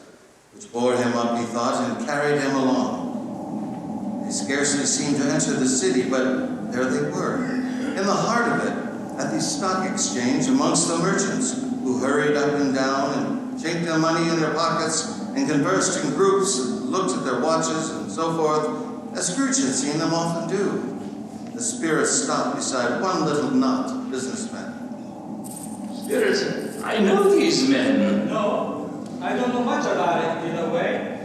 which bore him up, he thought, and carried him along. They scarcely seemed to enter the city, but there they were, in the heart of it, at the stock exchange amongst the merchants, who hurried up and down and chinked their money in their pockets and conversed in groups and looked at their watches and so forth, as Scrooge had seen them often do. The spirit stopped beside one little knot of businessmen. Spirit, I know these men. No, I don't know much about it in a way.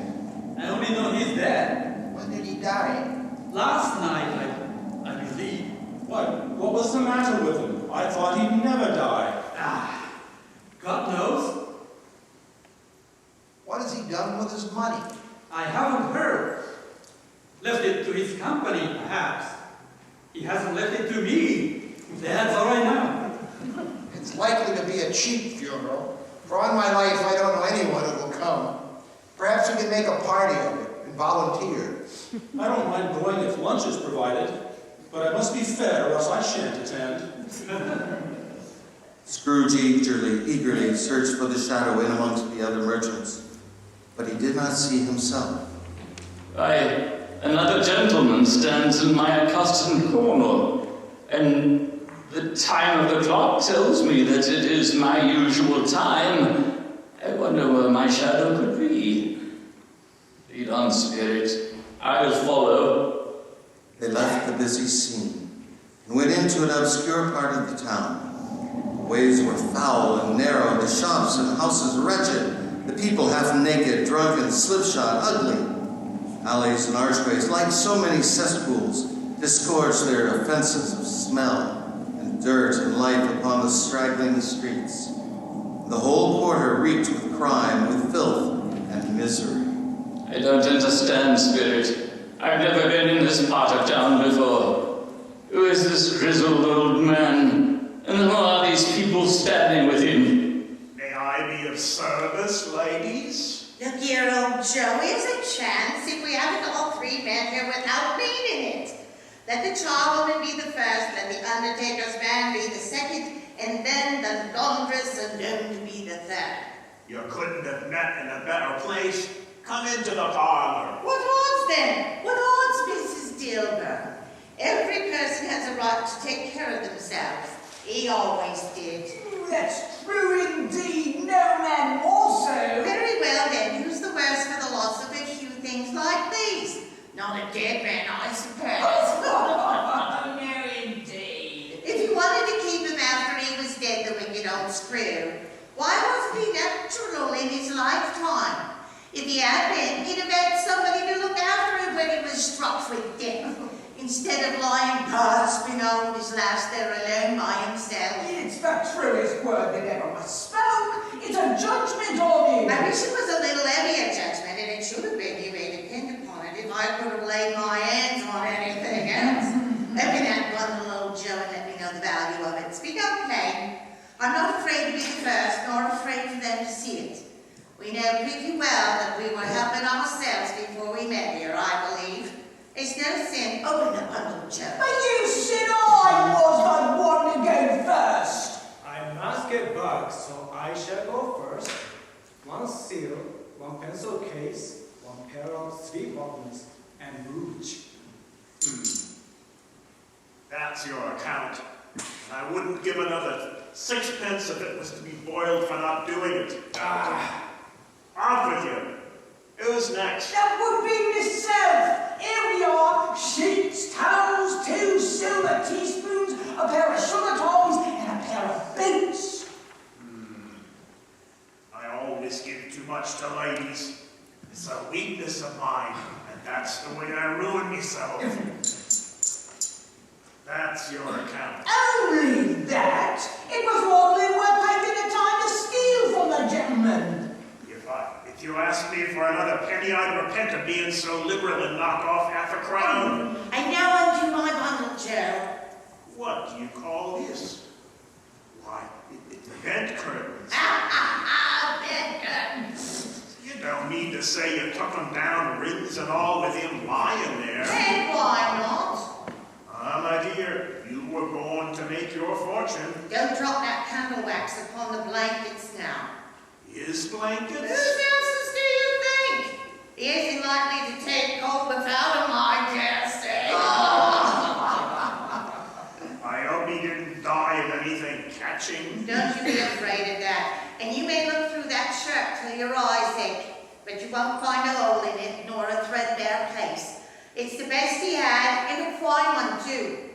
I only know he's dead. When did he die? Last night, I believe. What was the matter with him? I thought he'd never die. God knows. What has he done with his money? I haven't heard. Left it to his company, perhaps. He hasn't left it to me. That's all I know. It's likely to be a cheap funeral, for on my life I don't know anyone who will come. Perhaps we can make a party of it and volunteer. I don't mind going if lunch is provided, but I must be fed or else I shan't attend. Scrooge eagerly searched for the shadow in amongst the other merchants, but he did not see himself. Another gentleman stands in my accustomed corner, and the time of the clock tells me that it is my usual time. I wonder where my shadow could be. Lead on, Spirit. I'll follow. They left the busy scene and went into an obscure part of the town. The ways were foul and narrow, the shops and houses wretched, the people half naked, drunk and slipshod, ugly. Alleys and archways, like so many cesspools, disgorged their offenses of smell and dirt and life upon the straggling streets. The whole quarter reeked with crime, with filth and misery. I don't understand, Spirit. I've never been in this part of town before. Who is this grizzled old man? And who are these people standing with him? May I be of service, ladies? Look here, old Joe, here's a chance if we haven't all three met here without meaning it. Let the charwoman be the first, let the undertaker's man be the second, and then the laundress and them to be the third. You couldn't have met in a better place. Come into the parlor. What odds then? What odds, Mrs. Dilber? Every person has a right to take care of themselves. He always did. That's true indeed. No man more so. Very well then, who's the worse for the loss of a few things like these? Not a dead man, I suppose. No, indeed. If you wanted to keep him after he was dead, the wicked old screw, why wasn't he natural in his lifetime? If he had been, he'd have had somebody to look after him when he was struck with death, instead of lying gasping on his last there alone by himself. It's the truest word that ever was spoke. It's a judgment on you. I wish it was a little heavier judgment, and it should have been, you may depend upon it, if I could have laid my hands on anything else. Let me that one little Joe and let me know the value of it. Speak up plain. I'm not afraid to be the first, nor afraid for them to see it. We know pretty well that we were helping ourselves before we met here, I believe. It's no sin. Open up, Uncle Joe. But you said I was the one to go first. I must get back, so I shall go first. One seal, one pencil case, one pair of 3 buttons, and rouge. That's your account. And I wouldn't give another sixpence if it was to be boiled for not doing it. Off with you. Who's next? That would be myself. Here we are. Sheets, towels, 2 silver teaspoons, a pair of sugar tongs, and a pair of boots. I always give too much to ladies. It's a weakness of mine, and that's the way I ruin myself. That's your account. Only that? It was hardly worth taking the time to steal from the gentleman. If you asked me for another penny, I'd repent of being so liberal and knock off half a crown. And now undo my bundle, Joe. What do you call this? Why, it's bed curtains. Bed curtains. You don't need to say you took them down, rings and all, with him lying there. And why not? My dear, you were born to make your fortune. Don't drop that candle wax upon the blankets now. His blankets? Whose else's do you think? He isn't likely to take cold without him, I dare say. I hope he didn't die of anything catching. Don't you be afraid of that. And you may look through that shirt till your eyes ache, but you won't find a hole in it nor a threadbare place. It's the best he had, and a fine one too.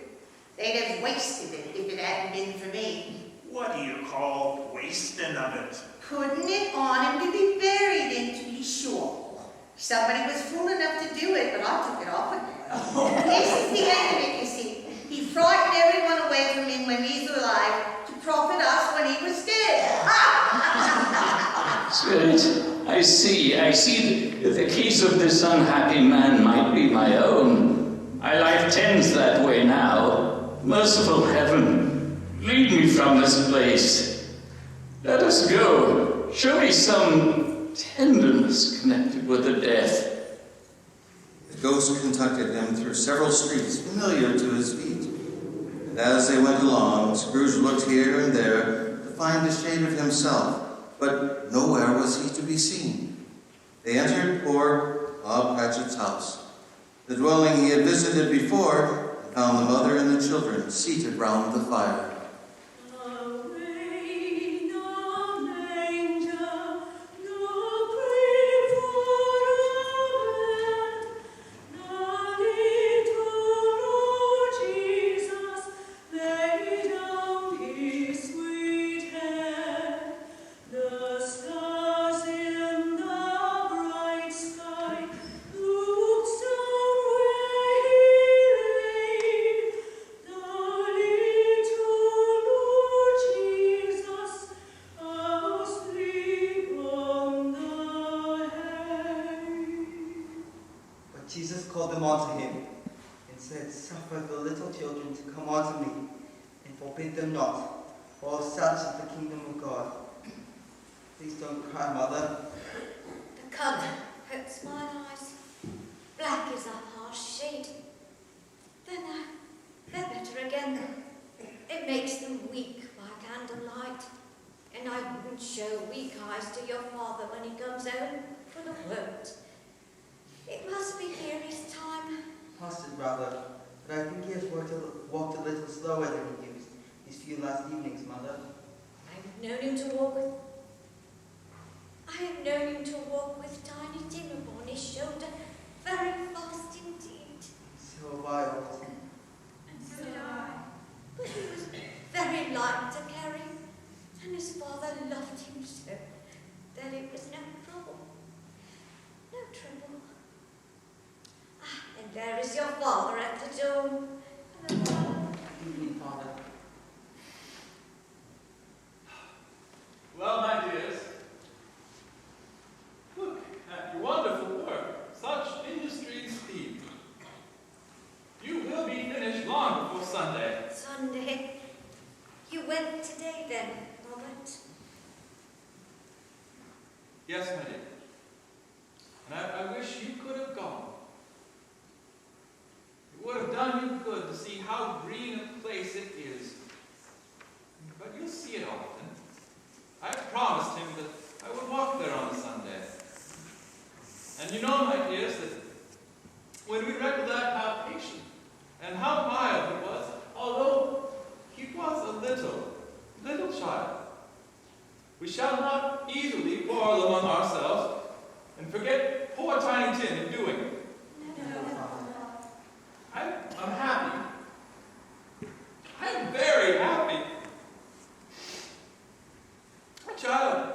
They'd have wasted it if it hadn't been for me. What do you call wasting of it? Putting it on him to be buried in, to be sure. Somebody was fool enough to do it, but I took it off again. This is the end of it, you see. He frightened everyone away from him when he's alive to profit us when he was dead. Spirit, I see that the case of this unhappy man might be my own. My life tends that way now. Merciful heaven, lead me from this place. Let us go. Show me some tenderness connected with the death. The ghost conducted him through several streets familiar to his feet. And as they went along, Scrooge looked here and there to find a shade of himself, but nowhere was he to be seen. They entered poor Bob Cratchit's house, the dwelling he had visited before, and found the mother and the children seated round the fire. Jesus called them unto him, and said, Suffer the little children to come unto me, and forbid them not, for of such is the kingdom of God. Please don't cry, Mother. The colour hurts my eyes. Black is a harsh shade. Then they're better again. It makes them weak by candlelight. And I wouldn't show weak eyes to your father when he comes home for the world. It must be here his time. Possibly, brother, but I think he has walked a little slower than he used these few last evenings, Mother. I have known him to walk with Tiny Tim upon his shoulder, very fast indeed. So have I often. And so did I. But he was very light to carry, and his father loved him so that it was no trouble. No trouble. And there is your father at the door. Good evening, Father. Well, my dears, look at your wonderful work. Such industry and speed. You will be finished long before Sunday. Sunday? You went today then, Robert? Yes, my dear. And I wish you could have gone. It would have done you good to see how green a place it is. But you'll see it often. I promised him that I would walk there on a Sunday. And you know, my dears, that when we recollect how patient and how mild he was, We shall not easily quarrel among ourselves and forget poor Tiny Tim in doing it. I'm happy. I'm very happy. A child.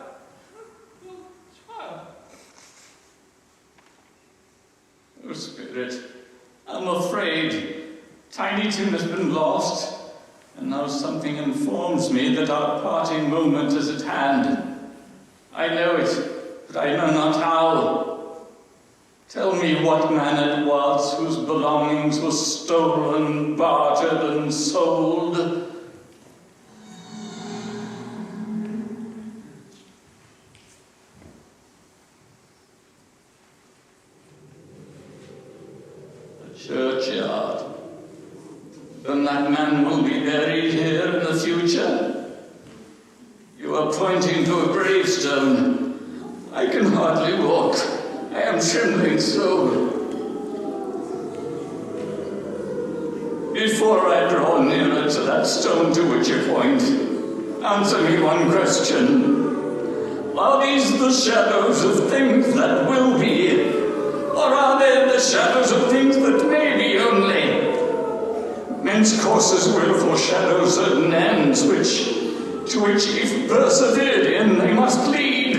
Oh, Spirit, I'm afraid Tiny Tim has been lost, and now something informs me that our parting moment is at hand. I know it, but I know not how. Tell me what man it was whose belongings were stolen, bartered, and sold. The churchyard. Then that man will be buried here in the future. You are pointing to a gravestone. I can hardly walk. I am trembling so. Before I draw nearer to that stone to which you point, answer me one question. Are these the shadows of things that will be, or are they the shadows of things that may be only? Men's courses will foreshadow certain ends, to which if persevered in, they must lead.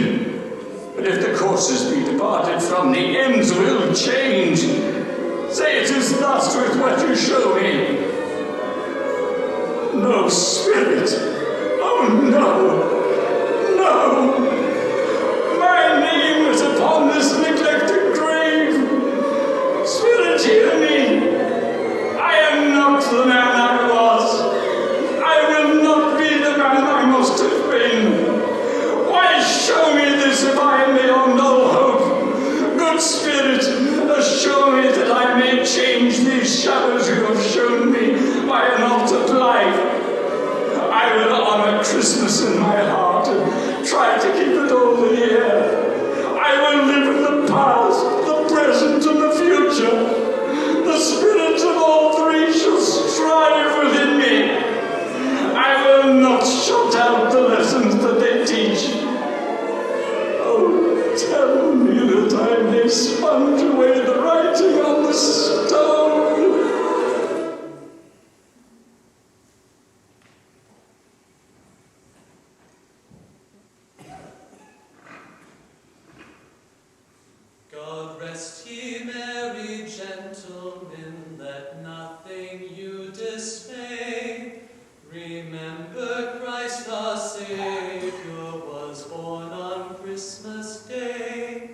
But if the courses be departed from, the ends will change. Say it is thus with what you show me. No, Spirit. Oh, no. No. My name is upon this neglected grave. Spirit, hear me. I am not the man I was. I will not be the man I must have been. Why show me this if I am beyond all hope? Good Spirit, assure me that I may change these shadows you have shown me by an altered life. I will honor Christmas in my heart and try to keep it all the year. I will live in the past, the present, and the future. The spirits of all three shall strive within me. I will not shut out the lessons that they teach. Oh, tell me that I may sponge away the writing on the stone. God rest ye merry gentlemen, let nothing you dismay. Remember Christ our Savior was born on Christmas Day,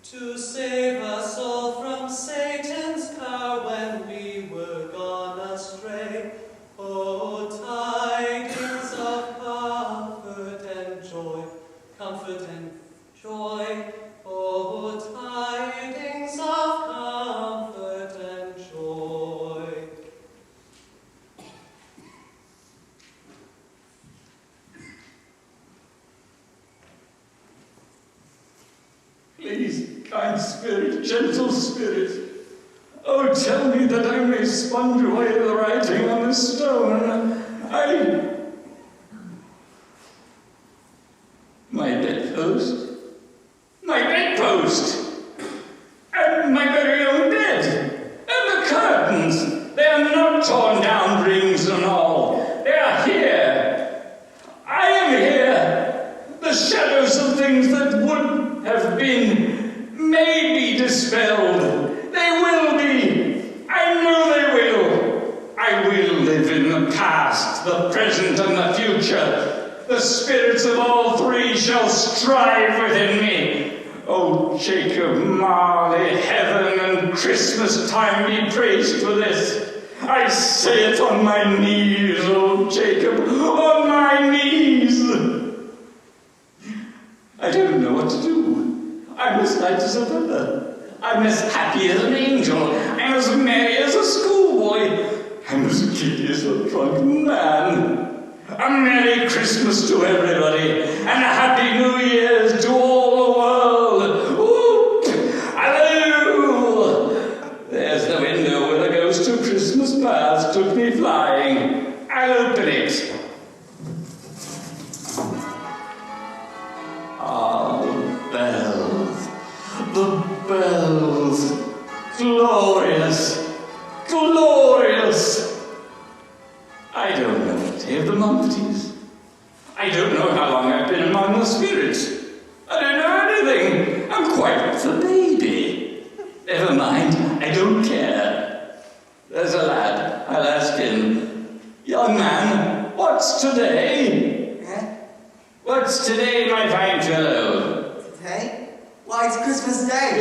to save us all from Satan's power when we were gone astray. Oh, tidings of comfort and joy, comfort and joy. Oh, tidings of comfort and joy. Please, kind Spirit, gentle Spirit, oh, tell me that I may sponge away the writing on the stone. My bedpost? My bedpost! And my very own bed! And the curtains! They are not torn down, rings and all. They are here. I am here. The shadows of things that would have been may be dispelled. They will be. I know they will. I will live in the past, the present, and the future. The spirits of all three shall strive within me. Oh, Jacob Marley, heaven and Christmas time be praised for this. I say it on my knees, oh Jacob, on my knees. I don't know what to do. I'm as light as a feather. I'm as happy as an angel. I'm as merry as a schoolboy. I'm as giddy as a drunken man. A Merry Christmas to everybody, and a Happy New Year's to all the world. Whoop! Halloo! There's the window where the ghost of Christmas past took me flying. I'll open it. spirits. I don't know anything. I'm quite the baby. Never mind, I don't care. There's a lad. I'll ask him. Young man, what's today? Eh? What's today, my fine fellow? Today? Why, it's Christmas Day.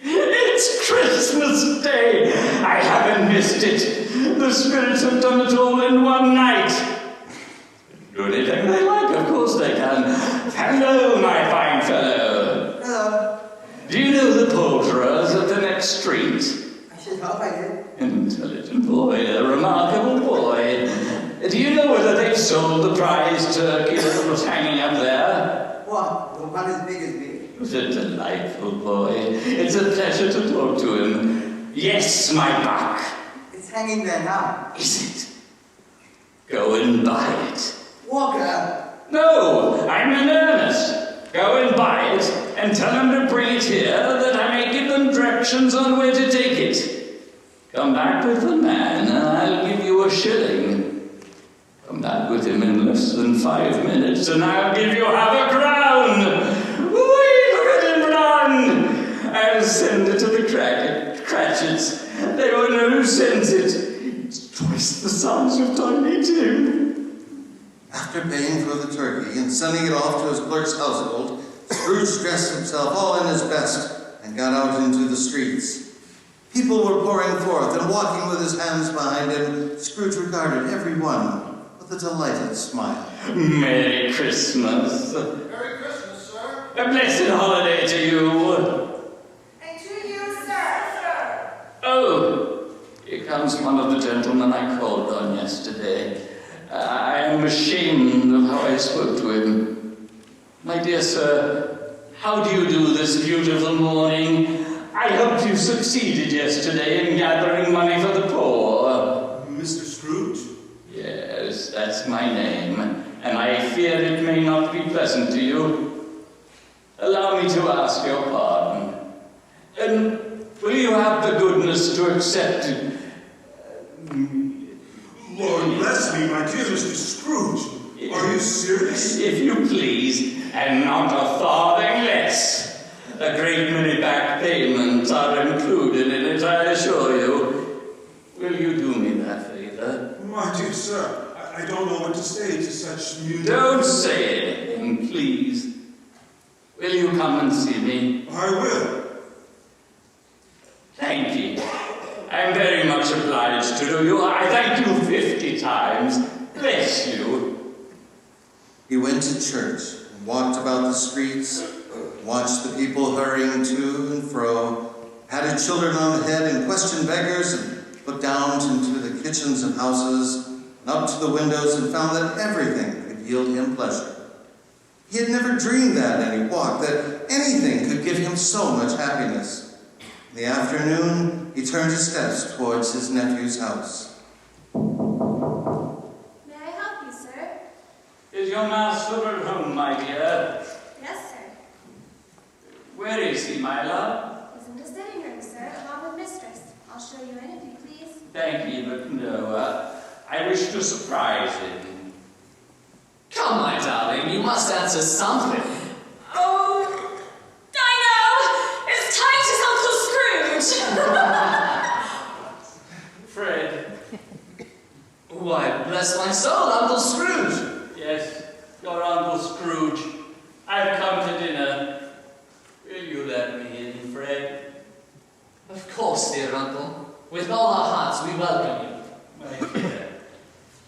It's Christmas Day! I haven't missed it. The spirits have done it all in one night. Do anything they like, of course they can. Hello, my fine fellow. Hello. Do you know the poulterers of the next street? I should hope I did. An intelligent boy, a remarkable boy. Do you know whether they've sold the prize turkey that was hanging up there? What? The one as big as me? What a delightful boy. It's a pleasure to talk to him. Yes, my buck. It's hanging there now. Is it? Go and buy it. Walker! No, I'm in earnest. Go and buy it, and tell them to bring it here, that I may give them directions on where to take it. Come back with the man, and I'll give you a shilling. Come back with him in less than 5 minutes, and I'll give you half a crown. Whee, look at him run! I'll send it to the Cratchits. They won't know who sent it. It's twice the size of Tiny Tim. After paying for the turkey and sending it off to his clerk's household, Scrooge dressed himself all in his best and got out into the streets. People were pouring forth, and walking with his hands behind him, Scrooge regarded every one with a delighted smile. Merry Christmas. Merry Christmas, sir. A blessed holiday to you. And to you, sir. Oh, here comes one of the gentlemen I called on yesterday. I am ashamed of how I spoke to him. My dear sir, how do you do this beautiful morning? I hope you succeeded yesterday in gathering money for the poor. Mr. Scrooge? Yes, that's my name, and I fear it may not be pleasant to you. Allow me to ask your pardon. And will you have the goodness to accept Lord bless me, my dear Mr. Scrooge. Are you serious? If you please, and not a farthing less. A great many back payments are included in it, I assure you. Will you do me that favor? My dear sir, I don't know what to say to such new... Don't say anything, please. Will you come and see me? I will. Thank you. I'm very much obliged to you. I thank you 50 times. Bless you. He went to church and walked about the streets, watched the people hurrying to and fro, patted children on the head and questioned beggars, and looked down into the kitchens of houses and up to the windows and found that everything could yield him pleasure. He had never dreamed that as he walked, that anything could give him so much happiness. In the afternoon, he turned his steps towards his nephew's house. May I help you, sir? Is your master at home, my dear? Yes, sir. Where is he, my love? He's in the sitting room, sir, along with mistress. I'll show you in if you please. Thank you, but no. I wish to surprise him. Come, my darling, you must answer something. Oh, Dino! It's Titus Uncle Scrooge! Fred. Why, bless my soul, Uncle Scrooge. Yes, your Uncle Scrooge. I've come to dinner. Will you let me in, Fred? Of course, dear uncle. With all our hearts, we welcome you. My dear,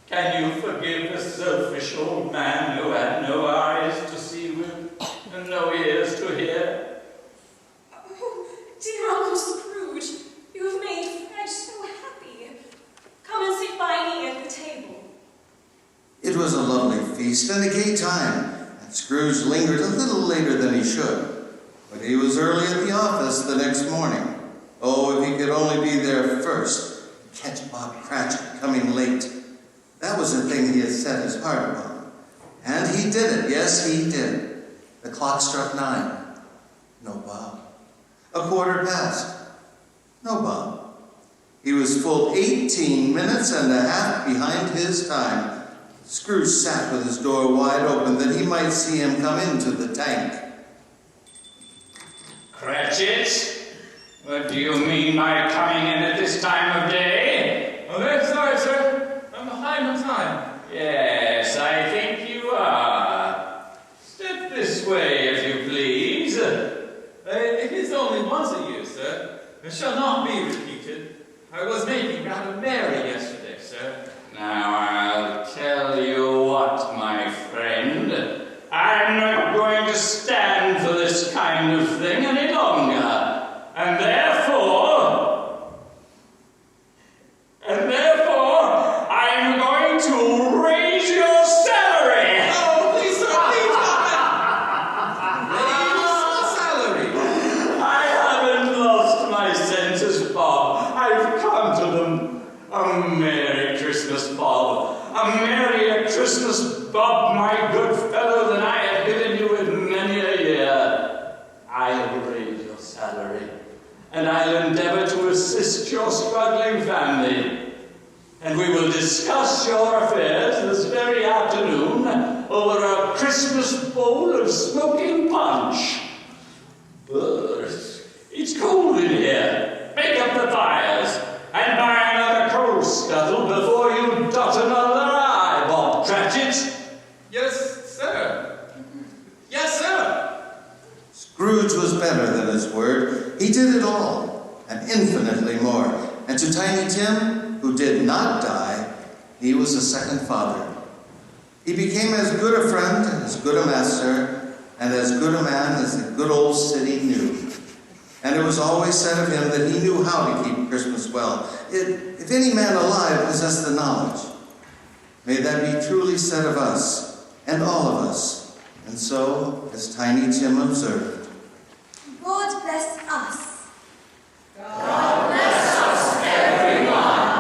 can you forgive the selfish old man who had no eyes to see with and no ears to hear? Oh, dear Uncle Scrooge, you have made Fred so happy. Come and sit by me at the table. It was a lovely feast and a gay time, and Scrooge lingered a little later than he should. But he was early at the office the next morning. Oh, if he could only be there first, catch Bob Cratchit coming late. That was the thing he had set his heart upon. And he did it, yes, he did. The clock struck 9. No Bob. 1/4 past. No Bob. He was full 18 minutes and a half behind his time. Scrooge sat with his door wide open that he might see him come into the tank. Cratchit, what do you mean by coming in at this time of day? Oh, very sorry, sir. I'm behind on time. Yes, I think you are. Step this way, if you please. It is only once a year, sir. It shall not be repeated. I was making rather merry yesterday, sir. Now I'll tell you what, my friend. I'm not going to stand for this kind of thing any longer. And therefore, I'm going to raise your salary. Oh, please, sir, please, raise the salary. I haven't lost my senses, Bob. I've come to them. A Merry Christmas, Bob. A merrier Christmas, Bob, my good fellow, than I have given you in many a year. I'll raise your salary, and I'll endeavor to assist your struggling family. And we will discuss your affairs this very afternoon over a Christmas bowl of smoking punch. It's cold in here. Make up the fires and buy another coal scuttle before you dot another I, Bob Cratchit. Yes, sir. Yes, sir. Scrooge was better than his word. He did it all, and infinitely more. And to Tiny Tim, who did not die, he was a second father. He became as good a friend, as good a master, and as good a man as the good old city knew. And it was always said of him that he knew how to keep Christmas well. If any man alive possessed the knowledge, may that be truly said of us, and all of us. And so, as Tiny Tim observed, God bless us. God bless us, everyone.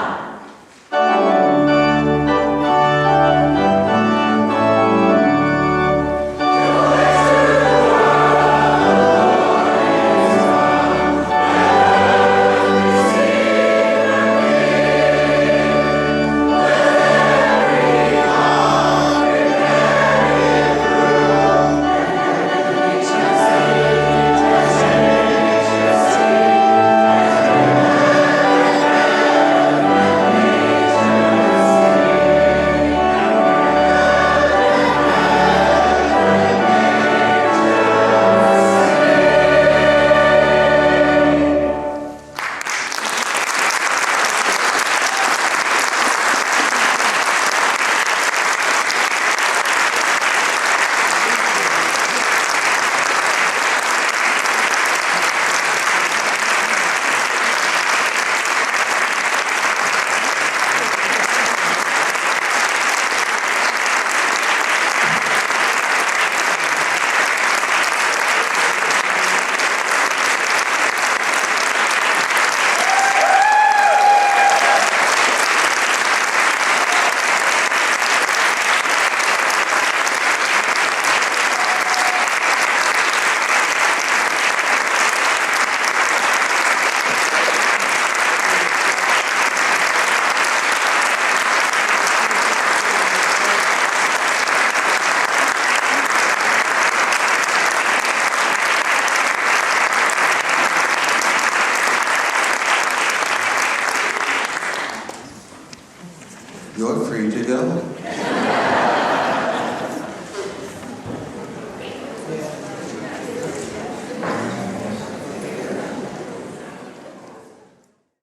you're free to go.